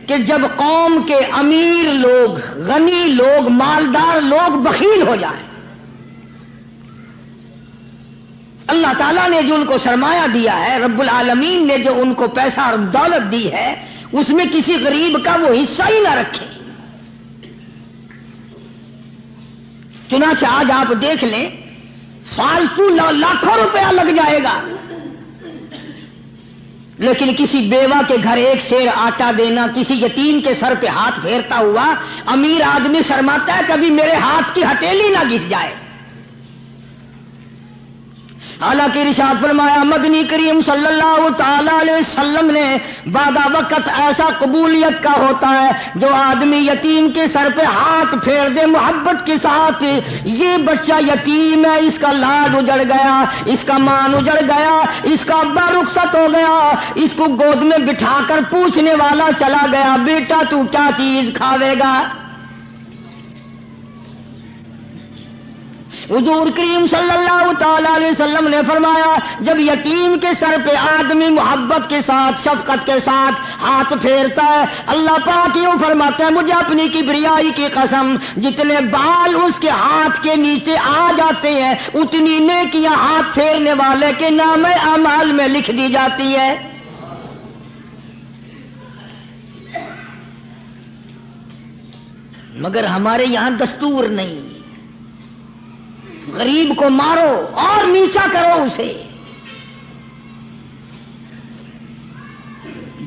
کہ جب قوم کے امیر لوگ، غنی لوگ، مالدار لوگ بخیل ہو جائیں، اللہ تعالیٰ نے جو ان کو سرمایہ دیا ہے، رب العالمین نے جو ان کو پیسہ اور دولت دی ہے، اس میں کسی غریب کا وہ حصہ ہی نہ رکھے۔ چنانچہ آج آپ دیکھ لیں فالتو لاکھوں روپیہ لگ جائے گا، لیکن کسی بیوہ کے گھر ایک سیر آٹا دینا، کسی یتیم کے سر پہ ہاتھ پھیرتا ہوا امیر آدمی شرماتا ہے کبھی میرے ہاتھ کی ہتھیلی نہ گھس جائے۔ حالانکہ ارشاد فرمایا مدنی کریم صلی اللہ تعالی علیہ وسلم نے بعد وقت ایسا قبولیت کا ہوتا ہے جو آدمی یتیم کے سر پہ ہاتھ پھیر دے محبت کے ساتھ، یہ بچہ یتیم ہے، اس کا لاڈ اجڑ گیا، اس کا مان اجڑ گیا، اس کا ابا رخصت ہو گیا، اس کو گود میں بٹھا کر پوچھنے والا چلا گیا بیٹا تو کیا چیز کھاوے گا؟ حضور کریم صلی اللہ تعالی علیہ وسلم نے فرمایا جب یتیم کے سر پہ آدمی محبت کے ساتھ، شفقت کے ساتھ ہاتھ پھیرتا ہے، اللہ پاک یوں فرماتا ہے مجھے اپنی کبریائی کی قسم جتنے بال اس کے ہاتھ کے نیچے آ جاتے ہیں اتنی نیکیاں ہاتھ پھیرنے والے کے نام اعمال میں لکھ دی جاتی ہے۔ مگر ہمارے یہاں دستور نہیں، غریب کو مارو اور نیچا کرو اسے۔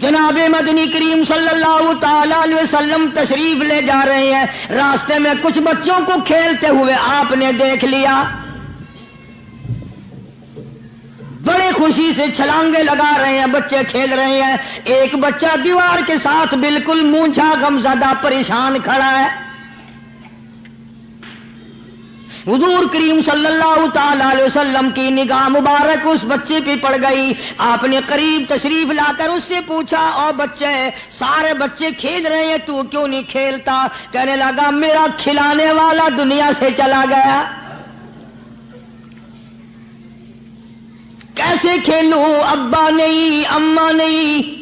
جناب مدنی کریم صلی اللہ تعالی علیہ وسلم تشریف لے جا رہے ہیں، راستے میں کچھ بچوں کو کھیلتے ہوئے آپ نے دیکھ لیا، بڑے خوشی سے چھلانگے لگا رہے ہیں، بچے کھیل رہے ہیں، ایک بچہ دیوار کے ساتھ بالکل مونچھا غمزدہ پریشان کھڑا ہے۔ حضور کریم صلی اللہ تعالی علیہ وسلم کی نگاہ مبارک اس بچے پہ پڑ گئی، آپ نے قریب تشریف لا کر اس سے پوچھا او بچے، سارے بچے کھیل رہے ہیں تو کیوں نہیں کھیلتا؟ کہنے لگا میرا کھلانے والا دنیا سے چلا گیا، کیسے کھیلوں؟ ابا نہیں، اماں نہیں،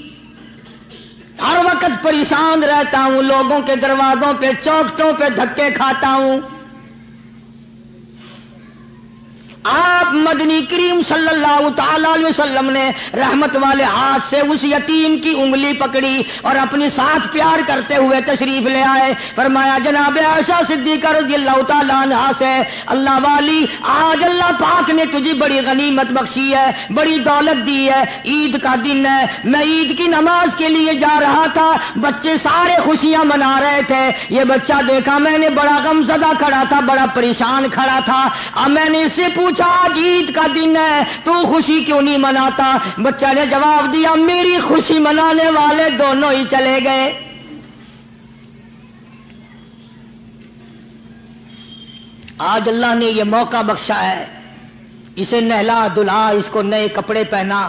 ہر وقت پریشان رہتا ہوں، لوگوں کے دروازوں پہ چوکھٹوں پہ دھکے کھاتا ہوں۔ آپ مدنی کریم صلی اللہ تعالی علیہ وسلم نے رحمت والے ہاتھ سے اس یتیم کی انگلی پکڑی اور اپنی ساتھ پیار کرتے ہوئے تشریف لے آئے. فرمایا جناب عائشہ صدیقہ رضی اللہ تعالی عنہا سے, اللہ والی آج اللہ پاک نے تجھے بڑی غنیمت بخشی ہے, بڑی دولت دی ہے, عید کا دن ہے, میں عید کی نماز کے لیے جا رہا تھا, بچے سارے خوشیاں منا رہے تھے, یہ بچہ دیکھا میں نے بڑا غم زدہ کھڑا تھا, بڑا پریشان کھڑا تھا. اب میں نے اس سے پوچھا آج عید کا دن ہے تو خوشی کیوں نہیں مناتا؟ بچہ نے جواب دیا میری خوشی منانے والے دونوں ہی چلے گئے. آج اللہ نے یہ موقع بخشا ہے, اسے نہلا دھلا, اس کو نئے کپڑے پہنا.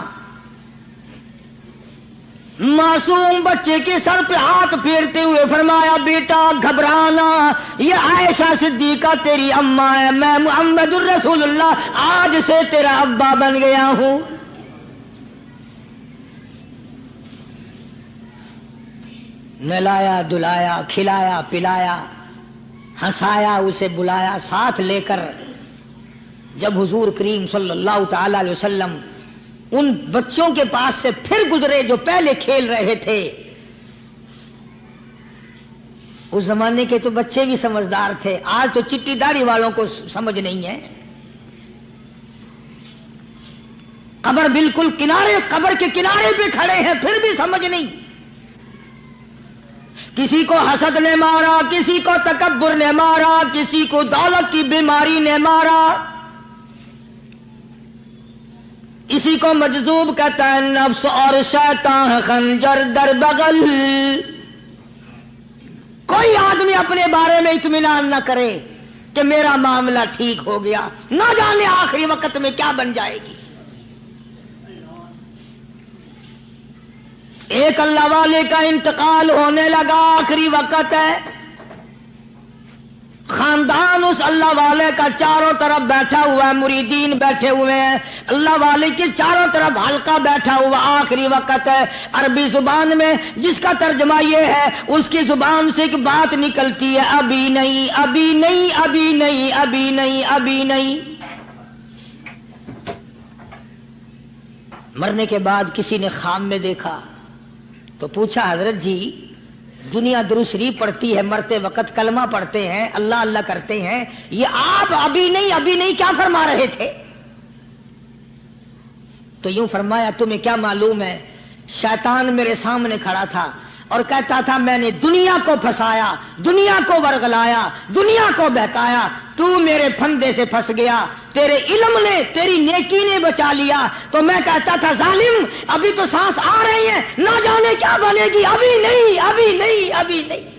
معصوم بچے کے سر پہ ہاتھ پھیرتے ہوئے فرمایا بیٹا گھبرانا, یہ عائشہ صدیقہ تیری اماں ہے, میں محمد الرسول اللہ آج سے تیرا ابا بن گیا ہوں. نلایا دلایا, کھلایا پلایا, ہنسایا, اسے بلایا ساتھ لے کر. جب حضور کریم صلی اللہ تعالی علیہ وسلم ان بچوں کے پاس سے پھر گزرے جو پہلے کھیل رہے تھے, اس زمانے کے تو بچے بھی سمجھدار تھے, آج تو چٹی داڑھی والوں کو سمجھ نہیں ہے. قبر بالکل قبر کے کنارے پہ کھڑے ہیں پھر بھی سمجھ نہیں. کسی کو حسد نے مارا, کسی کو تکبر نے مارا, کسی کو دولت کی بیماری نے مارا. اسی کو مجذوب کہتا ہے, نفس اور شیطان خنجر در بغل. کوئی آدمی اپنے بارے میں اطمینان نہ کرے کہ میرا معاملہ ٹھیک ہو گیا, نہ جانے آخری وقت میں کیا بن جائے گی. ایک اللہ والے کا انتقال ہونے لگا, آخری وقت ہے. خاندان اس اللہ والے کا چاروں طرف بیٹھا ہوا ہے, مریدین بیٹھے ہوئے ہیں, اللہ والے کے چاروں طرف حلقہ بیٹھا ہوا, آخری وقت ہے. عربی زبان میں جس کا ترجمہ یہ ہے, اس کی زبان سے ایک بات نکلتی ہے, ابھی نہیں ابھی نہیں ابھی نہیں ابھی نہیں ابھی نہیں. مرنے کے بعد کسی نے خواب میں دیکھا تو پوچھا حضرت جی دنیا درود شریف پڑھتی ہے, مرتے وقت کلمہ پڑھتے ہیں, اللہ اللہ کرتے ہیں, یہ آپ ابھی نہیں کیا فرما رہے تھے؟ تو یوں فرمایا تمہیں کیا معلوم ہے, شیطان میرے سامنے کھڑا تھا اور کہتا تھا میں نے دنیا کو پھنسایا, دنیا کو ورغلایا, دنیا کو بہکایا, تو میرے پھندے سے پھنس گیا, تیرے علم نے تیری نیکی نے بچا لیا. تو میں کہتا تھا ظالم ابھی تو سانس آ رہی ہے, نہ جانے کیا بنے گی, ابھی نہیں ابھی نہیں ابھی نہیں.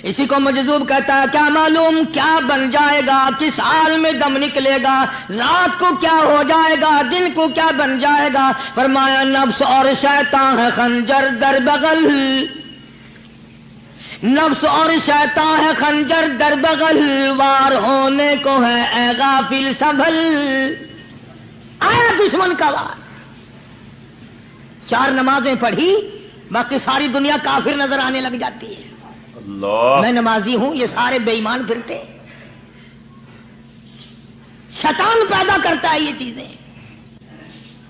اسی کو مجذوب کہتا ہے, کیا معلوم کیا بن جائے گا, کس حال میں دم نکلے گا, رات کو کیا ہو جائے گا, دن کو کیا بن جائے گا. فرمایا نفس اور شیطان ہے خنجر در بغل, نفس اور شیطان ہے خنجر در بغل, وار ہونے کو ہے اے غافل سنبھل. آیا دشمن کا وار. 4 نمازیں پڑھی, باقی ساری دنیا کافر نظر آنے لگ جاتی ہے. اللہ, میں نمازی ہوں, یہ سارے بے ایمان پھرتے. شیطان پیدا کرتا ہے یہ چیزیں.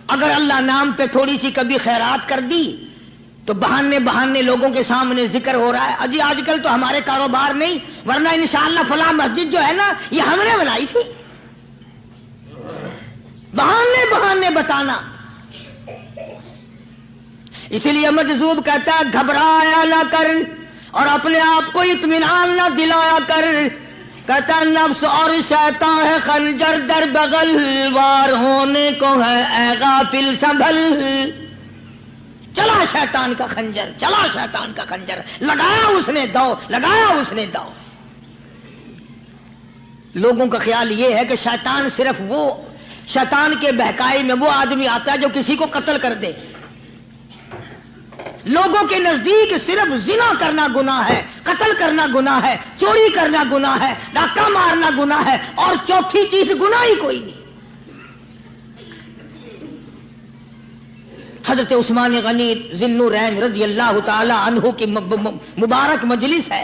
اگر اللہ نام پہ تھوڑی سی کبھی خیرات کر دی تو بہانے لوگوں کے سامنے ذکر ہو رہا ہے, اجی آج کل تو ہمارے کاروبار نہیں, ورنہ انشاءاللہ فلاں مسجد جو ہے نا یہ ہم نے بنائی تھی. بہانے بتانا. اسی لیے مجذوب کہتا ہے گھبرایا نہ کر اور اپنے آپ کو اطمینان نہ دلایا کر. کہتا نفس اور شیطان ہے خنجر در بغل, وار ہونے کو ہے اے غافل سنبھل. چلا شیطان کا خنجر, چلا شیطان کا خنجر, لگایا اس نے دو, لگایا اس نے دو. لوگوں کا خیال یہ ہے کہ شیطان صرف وہ, شیطان کے بہکائی میں وہ آدمی آتا ہے جو کسی کو قتل کر دے. لوگوں کے نزدیک صرف زنا کرنا گناہ ہے, قتل کرنا گناہ ہے, چوری کرنا گناہ ہے, ڈاکہ مارنا گناہ ہے, اور چوتھی چیز گناہ ہی کوئی نہیں. حضرت عثمان غنی ذی النورین رضی اللہ تعالی عنہ کی مبارک مجلس ہے.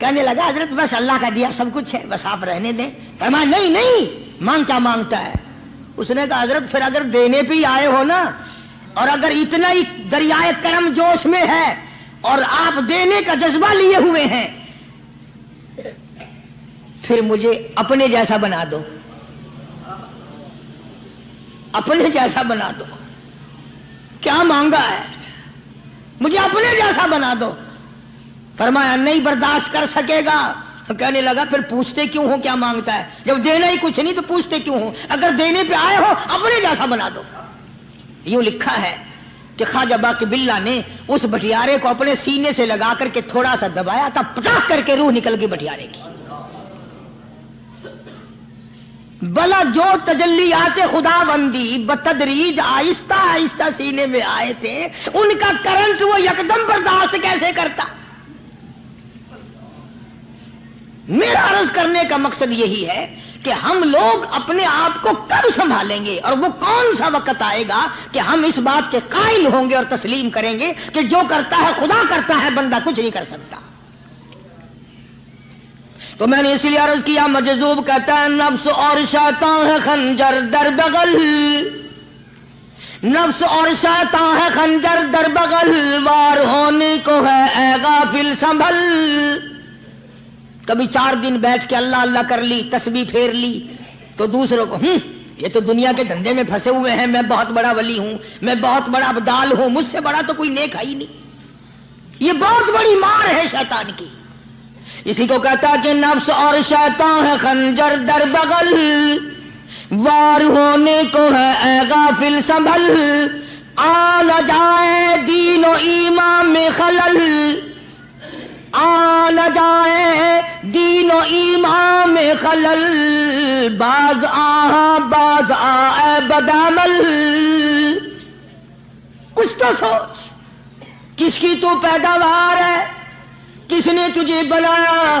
کہنے لگا حضرت بس اللہ کا دیا سب کچھ ہے، بس آپ رہنے دیں۔ فرمایا نہیں نہیں، مانگ کیا مانگتا ہے؟ اس نے کہا حضرت پھر اگر دینے پہ ہی آئے ہو نا، اور اگر اتنا ہی دریائے کرم جوش میں ہے اور آپ دینے کا جذبہ لیے ہوئے ہیں، پھر مجھے اپنے جیسا بنا دو، اپنے جیسا بنا دو۔ کیا مانگا ہے؟ مجھے اپنے جیسا بنا دو۔ فرمایا نہیں برداشت کر سکے گا۔ کہنے لگا پھر پوچھتے کیوں ہو کیا مانگتا ہے؟ جب دینا ہی کچھ نہیں تو پوچھتے کیوں ہو؟ اگر دینے پہ آئے ہو اپنے جیسا بنا دو۔ یوں لکھا ہے کہ خواجہ باقی باللہ نے اس بٹیارے کو اپنے سینے سے لگا کر کے تھوڑا سا دبایا تھا، پٹاخ کر کے روح نکل گئی بٹیارے کی۔ بلا جو تجلیات خدا بندی بتدریج آہستہ آہستہ سینے میں آئے تھے، ان کا کرنٹ وہ یکدم برداشت کیسے کرتا؟ میرا عرض کرنے کا مقصد یہی ہے کہ ہم لوگ اپنے آپ کو کب سنبھالیں گے، اور وہ کون سا وقت آئے گا کہ ہم اس بات کے قائل ہوں گے اور تسلیم کریں گے کہ جو کرتا ہے خدا کرتا ہے، بندہ کچھ نہیں کر سکتا۔ تو میں نے اس لیے عرض کیا، مجذوب کہتا ہے نفس اور شیطان ہے خنجر در بغل، نفس اور شیطان ہے خنجر در بغل، وار ہونے کو ہے اے غافل سنبھل۔ کبھی 4 دن بیٹھ کے اللہ اللہ کر لی، تسبیح پھیر لی، تو دوسروں کو یہ تو دنیا کے دھندے میں پھنسے ہوئے ہیں، میں بہت بڑا ولی ہوں، میں بہت بڑا ابدال ہوں، مجھ سے بڑا تو کوئی نیک ہے ہی نہیں۔ یہ بہت بڑی مار ہے شیطان کی۔ اسی کو کہتا کہ نفس اور شیطان ہے خنجر در بغل، وار ہونے کو ہے اے غافل سنبھل، آ نہ جائے دین و ایمان میں خلل، آ نہ جائے دین و ایمان میں خلل، باز باز اے بدعمل۔ کچھ تو سوچ، کس کی تو پیداوار ہے؟ کس نے تجھے بنایا؟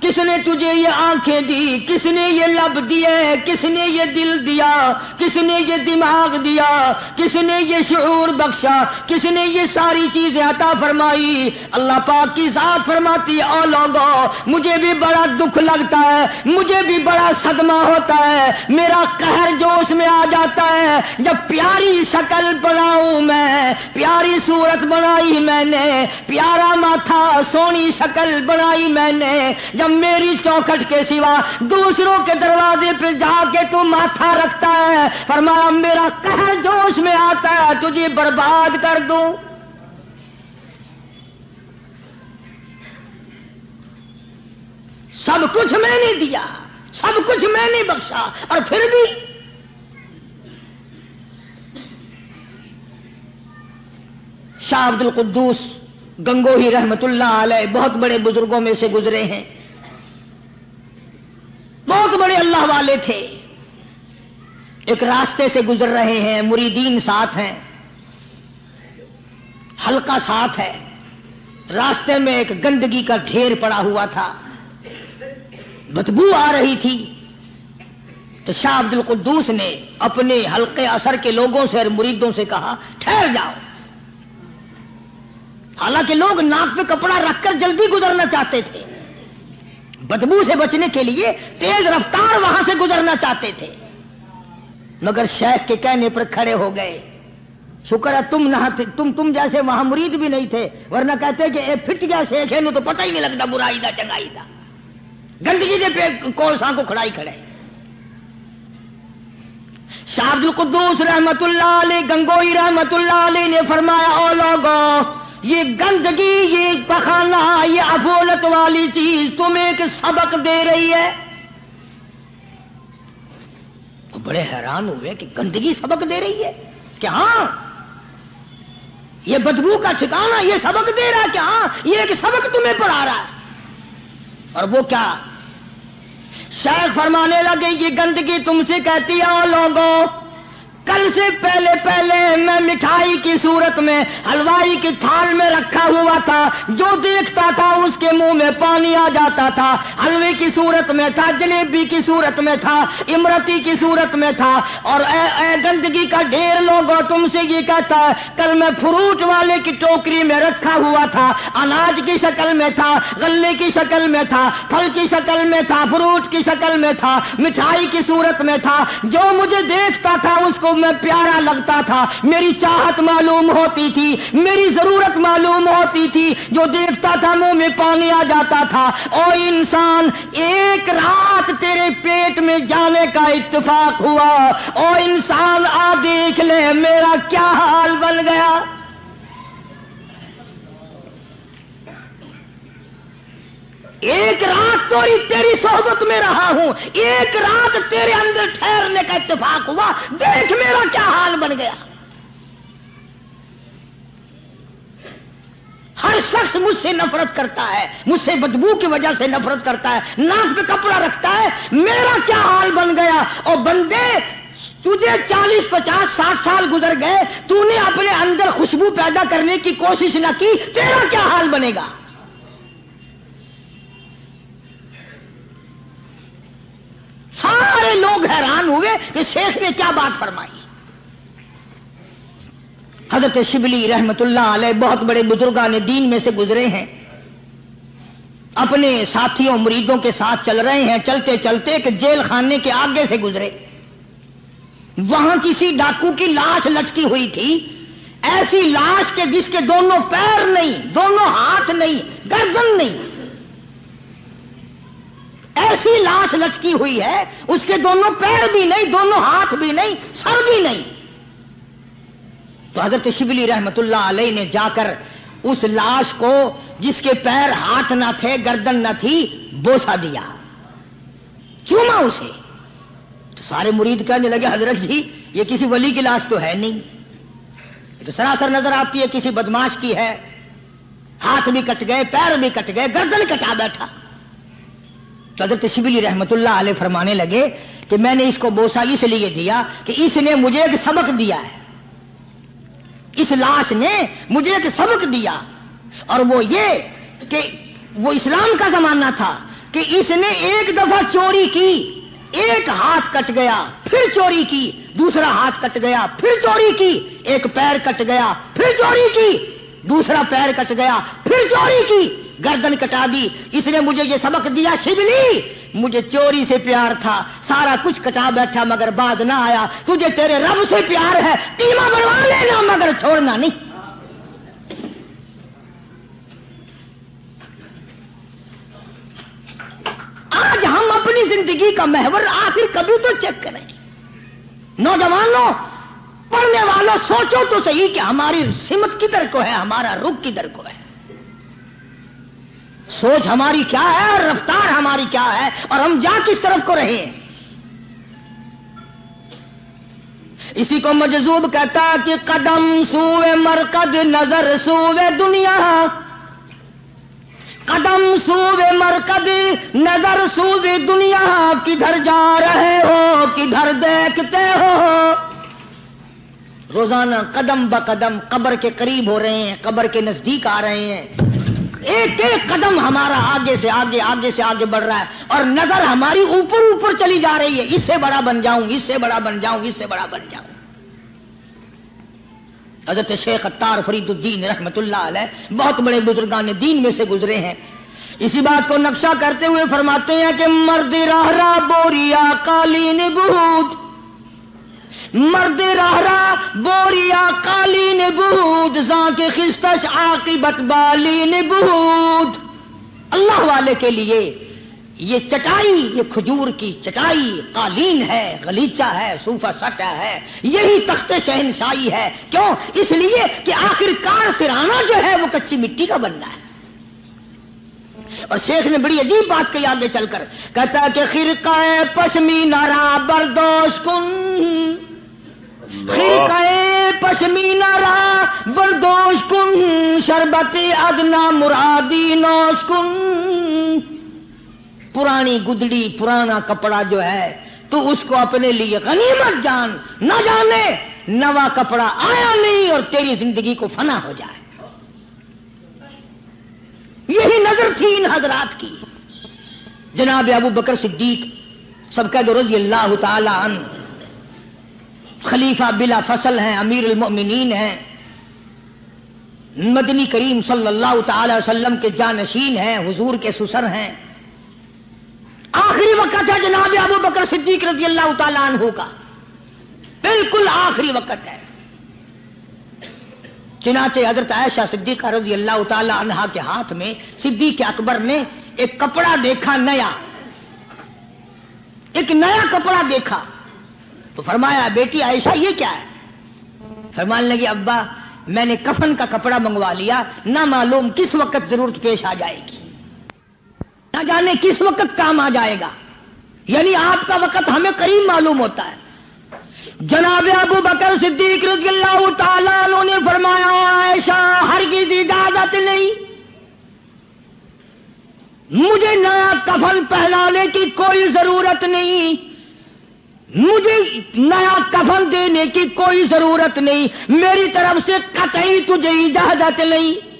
کس نے تجھے یہ آنکھیں دی؟ کس نے یہ لب دیے؟ کس نے یہ دل دیا؟ کس نے یہ دماغ دیا؟ کس نے یہ شعور بخشا؟ کس نے یہ ساری چیزیں عطا فرمائی؟ اللہ پاک کی ذات فرماتی ہے، او لوگو مجھے بھی بڑا دکھ لگتا ہے، مجھے بھی بڑا صدمہ ہوتا ہے، میرا قہر جوش میں آ جاتا ہے جب پیاری شکل بناؤں میں، پیاری صورت بنائی میں نے، پیارا ماتھا سونی شکل بنائی میں نے، جب میری چوکھٹ کے سوا دوسروں کے دروازے پہ جا کے تو ماتھا رکھتا ہے، فرمایا میرا قہر جوش میں آتا ہے تجھے برباد کر دوں۔ سب کچھ میں نے دیا، سب کچھ میں نے بخشا، اور پھر بھی شاہ عبد القدوس گنگوہی رحمت اللہ علیہ بہت بڑے بزرگوں میں سے گزرے ہیں، بہت بڑے اللہ والے تھے۔ ایک راستے سے گزر رہے ہیں، مریدین ساتھ ہیں، حلقہ ساتھ ہے، راستے میں ایک گندگی کا ڈھیر پڑا ہوا تھا، بدبو آ رہی تھی، تو شاہ عبد القدوس نے اپنے حلقے اثر کے لوگوں سے اور مریدوں سے کہا ٹھہر جاؤ۔ حالانکہ لوگ ناک پہ کپڑا رکھ کر جلدی گزرنا چاہتے تھے، بدبو سے بچنے کے لیے تیز رفتار وہاں سے گزرنا چاہتے تھے، مگر شیخ کے کہنے پر کھڑے ہو گئے۔ شکر ہے تم نہ تم جیسے وہاں مرید بھی نہیں تھے، ورنہ کہتے کہ اے پھٹ گیا شیخ ہے نو تو پتہ ہی نہیں لگتا برائی دا چنگائی دا، گندگی دے پہ کولساں کو کھڑائی کھڑے۔ شاہ عبد القدوس رحمت اللہ علیہ گنگوئی رحمت اللہ علیہ نے فرمایا او لوگو، یہ گندگی، یہ پخانہ، یہ افولت والی چیز تمہیں ایک سبق دے رہی ہے۔ تو بڑے حیران ہوئے کہ گندگی سبق دے رہی ہے کہ ہاں یہ بدبو کا ٹھکانہ یہ سبق دے رہا ہے کہ ہاں یہ ایک سبق تمہیں پڑھا رہا ہے۔ اور وہ کیا؟ شیخ فرمانے لگے یہ گندگی تم سے کہتی ہے او لوگوں، کل سے پہلے میں مٹھائی کی صورت میں حلوائی کی تھال میں رکھا ہوا تھا، جو دیکھتا تھا اس کے منہ میں پانی آ جاتا تھا، حلوے کی صورت میں تھا، جلیبی کی صورت میں تھا، امرتی کی صورت میں تھا۔ اور اے گندگی کا ڈھیر لوگوں، تم سے یہ کہتا ہے کل میں فروٹ والے کی ٹوکری میں رکھا ہوا تھا، اناج کی شکل میں تھا، غلے کی شکل میں تھا، پھل کی شکل میں تھا، فروٹ کی شکل میں تھا، مٹھائی کی صورت میں تھا، جو مجھے دیکھتا تھا اس کو میں پیارا لگتا تھا، میری چاہت معلوم ہوتی تھی، میری ضرورت معلوم ہوتی تھی، جو دیکھتا تھا منہ میں پانی آ جاتا تھا۔ او انسان، ایک رات تیرے پیٹ میں جانے کا اتفاق ہوا، او انسان آ دیکھ لے میرا کیا حال بن گیا۔ ایک رات تیری صحبت میں رہا ہوں، ایک رات تیرے اندر ٹھہرنے کا اتفاق ہوا، دیکھ میرا کیا حال بن گیا۔ ہر شخص مجھ سے نفرت کرتا ہے، مجھ سے بدبو کی وجہ سے نفرت کرتا ہے، ناک پہ کپڑا رکھتا ہے، میرا کیا حال بن گیا۔ اور بندے، تجھے 40 50 60 سال گزر گئے، تو نے اپنے اندر خوشبو پیدا کرنے کی کوشش نہ کی، تیرا کیا حال بنے گا۔ سارے لوگ حیران ہوئے کہ شیخ نے کیا بات فرمائی۔ حضرت شبلی رحمت اللہ علیہ بہت بڑے بزرگان دین میں سے گزرے ہیں، اپنے ساتھیوں مریدوں کے ساتھ چل رہے ہیں، چلتے چلتے کہ جیل خانے کے آگے سے گزرے، وہاں کسی ڈاکو کی لاش لٹکی ہوئی تھی، ایسی لاش کہ جس کے دونوں پیر نہیں، دونوں ہاتھ نہیں، گردن نہیں، ایسی لاش لٹکی ہوئی ہے، اس کے دونوں پیر بھی نہیں، دونوں ہاتھ بھی نہیں، سر بھی نہیں۔ تو حضرت شبلی رحمت اللہ علیہ نے جا کر اس لاش کو، جس کے پیر ہاتھ نہ تھے، گردن نہ تھی، بوسا دیا، چوما اسے۔ تو سارے مرید کہنے لگے حضرت جی یہ کسی ولی کی لاش تو ہے نہیں، یہ تو سراسر نظر آتی ہے کسی بدماش کی ہے، ہاتھ بھی کٹ گئے، پیر بھی کٹ گئے، گردن کٹا بیٹھا۔ تو حضرت شبلی رحمت اللہ علیہ فرمانے لگے کہ میں نے اس کو بوسا اس لیے دیا کہ اس نے مجھے ایک سبق دیا ہے، اس لاش نے مجھے ایک سبق دیا، اور وہ یہ کہ وہ اسلام کا زمانہ تھا کہ اس نے ایک دفعہ چوری کی، ایک ہاتھ کٹ گیا، پھر چوری کی، دوسرا ہاتھ کٹ گیا، پھر چوری کی، ایک پیر کٹ گیا، پھر چوری کی، دوسرا پیر کٹ گیا، پھر چوری کی، گردن کٹا دی۔ اس نے مجھے یہ سبق دیا، شبلی مجھے چوری سے پیار تھا، سارا کچھ کٹا بیٹھا مگر بعد نہ آیا، تجھے تیرے رب سے پیار ہے، ٹیما بنوا لینا مگر چھوڑنا نہیں۔ آج ہم اپنی زندگی کا محور آخر کبھی تو چیک کریں۔ نوجوانوں، پڑھنے والوں، سوچو تو صحیح کہ ہماری سمت کدھر کو ہے، ہمارا رخ کدھر کو ہے، سوچ ہماری کیا ہے اور رفتار ہماری کیا ہے، اور ہم جا کس طرف کو رہے ہیں۔ اسی کو مجذوب کہتا کہ قدم سوئے مرکز، نظر سوئے دنیا، قدم سوئے مرکز، نظر سوئے دنیا، کدھر جا رہے ہو کدھر دیکھتے ہو۔ روزانہ قدم بقدم قبر کے قریب ہو رہے ہیں، قبر کے نزدیک آ رہے ہیں، ایک ایک قدم ہمارا آگے سے آگے، آگے سے آگے بڑھ رہا ہے، اور نظر ہماری اوپر اوپر چلی جا رہی ہے، اس سے بڑا بن جاؤں، اس سے بڑا بن جاؤں، اس سے بڑا بن جاؤں۔ حضرت شیخ عطار فرید الدین رحمت اللہ علیہ بہت بڑے بزرگان دین میں سے گزرے ہیں، اسی بات کو نقشہ کرتے ہوئے فرماتے ہیں کہ مرد راہ راہ بوریا قالین بود، مرد راہ راہ بوریا قالین بود، زاں کے خستش عاقبت بالین بود۔ اللہ والے کے لیے یہ چٹائی، یہ کھجور کی چٹائی قالین ہے، غلیچہ ہے، صوفہ سٹا ہے، یہی تخت شہنشاہی ہے۔ کیوں؟ اس لیے کہ آخر کار سرانہ جو ہے وہ کچی مٹی کا بننا ہے۔ اور شیخ نے بڑی عجیب بات کہی آگے چل کر، کہتا ہے کہ خرقہ پشمینہ را بردوش کن، خرقہ پشمینہ را بردوش کن، شربت ادنا مرادی نوش کن۔ پرانی گدڑی، پرانا کپڑا جو ہے، تو اس کو اپنے لیے غنیمت جان، نہ جانے نوا کپڑا آیا نہیں اور تیری زندگی کو فنا ہو جائے۔ یہی نظر تھی ان حضرات کی۔ جناب ابو بکر صدیق سبقت رضی اللہ تعالی عنہ خلیفہ بلا فصل ہیں، امیر المؤمنین ہیں، مدنی کریم صلی اللہ تعالی وسلم کے جانشین ہیں، حضور کے سسر ہیں۔ آخری وقت ہے جناب ابو بکر صدیق رضی اللہ تعالی عنہ کا، بالکل آخری وقت ہے۔ چنانچہ حضرت عائشہ صدیقہ رضی اللہ تعالی عنہا کے ہاتھ میں صدیق اکبر نے ایک کپڑا دیکھا، ایک نیا کپڑا دیکھا تو فرمایا بیٹی عائشہ یہ کیا ہے؟ فرمانے لگی ابا میں نے کفن کا کپڑا منگوا لیا، نہ معلوم کس وقت ضرورت پیش آ جائے گی، نہ جانے کس وقت کام آ جائے گا، یعنی آپ کا وقت ہمیں قریب معلوم ہوتا ہے۔ جناب ابو بکر صدیق رضی اللہ تعالیٰ عنہ نے فرمایا عائشہ ہرگز اجازت نہیں، مجھے نیا کفن پہنانے کی کوئی ضرورت نہیں، مجھے نیا کفن دینے کی کوئی ضرورت نہیں، میری طرف سے قطعی تجھے اجازت نہیں۔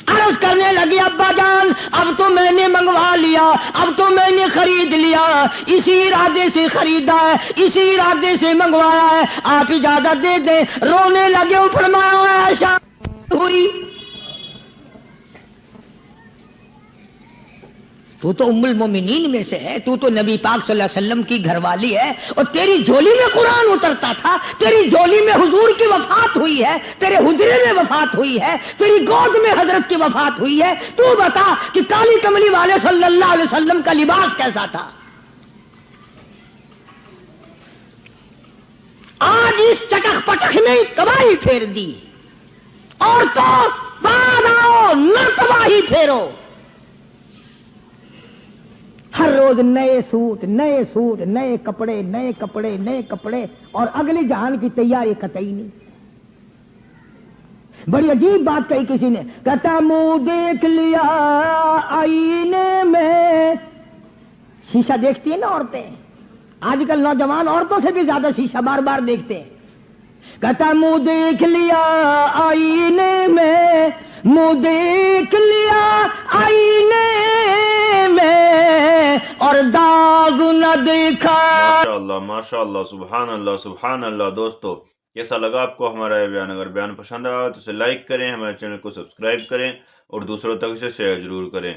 عرض کرنے لگی ابا جان اب تو میں نے منگوا لیا، اب تو میں نے خرید لیا، اسی ارادے سے خریدا ہے، اسی ارادے سے منگوایا ہے، آپ اجازت دے دیں۔ رونے لگے، فرمایا عائشہ ہوئی تو ام المومنین میں سے ہے، تو نبی پاک صلی اللہ علیہ وسلم کی گھر والی ہے، اور تیری جھولی میں قرآن اترتا تھا، تیری جھولی میں حضور کی وفات ہوئی ہے، تیرے حجرے میں وفات ہوئی ہے، تیری گود میں حضرت کی وفات ہوئی ہے، تو بتا کہ کالی کملی والے صلی اللہ علیہ وسلم کا لباس کیسا تھا؟ آج اس چٹخ پٹخ نے تباہی پھیر دی، اور تو بعد آؤ نہ تباہی پھیرو۔ ہر روز نئے سوٹ، نئے سوٹ، نئے کپڑے، نئے کپڑے، نئے کپڑے، اور اگلے جہان کی تیاری قطعی نہیں۔ بڑی عجیب بات کہی کسی نے، کہتا منہ دیکھ لیا آئینے میں، شیشہ دیکھتی ہیں نا عورتیں، آج کل نوجوان عورتوں سے بھی زیادہ شیشہ بار بار دیکھتے ہیں۔ کہتا منہ دیکھ لیا آئینے میں، منہ دیکھ لیا آئینے میں، اور داغ نہ دیکھا۔ ماشاءاللہ ماشاءاللہ، سبحان اللہ سبحان اللہ۔ دوستو کیسا لگا آپ کو ہمارا یہ بیان؟ اگر بیان پسند آیا تو اسے لائک کریں، ہمارے چینل کو سبسکرائب کریں اور دوسروں تک اسے شیئر ضرور کریں۔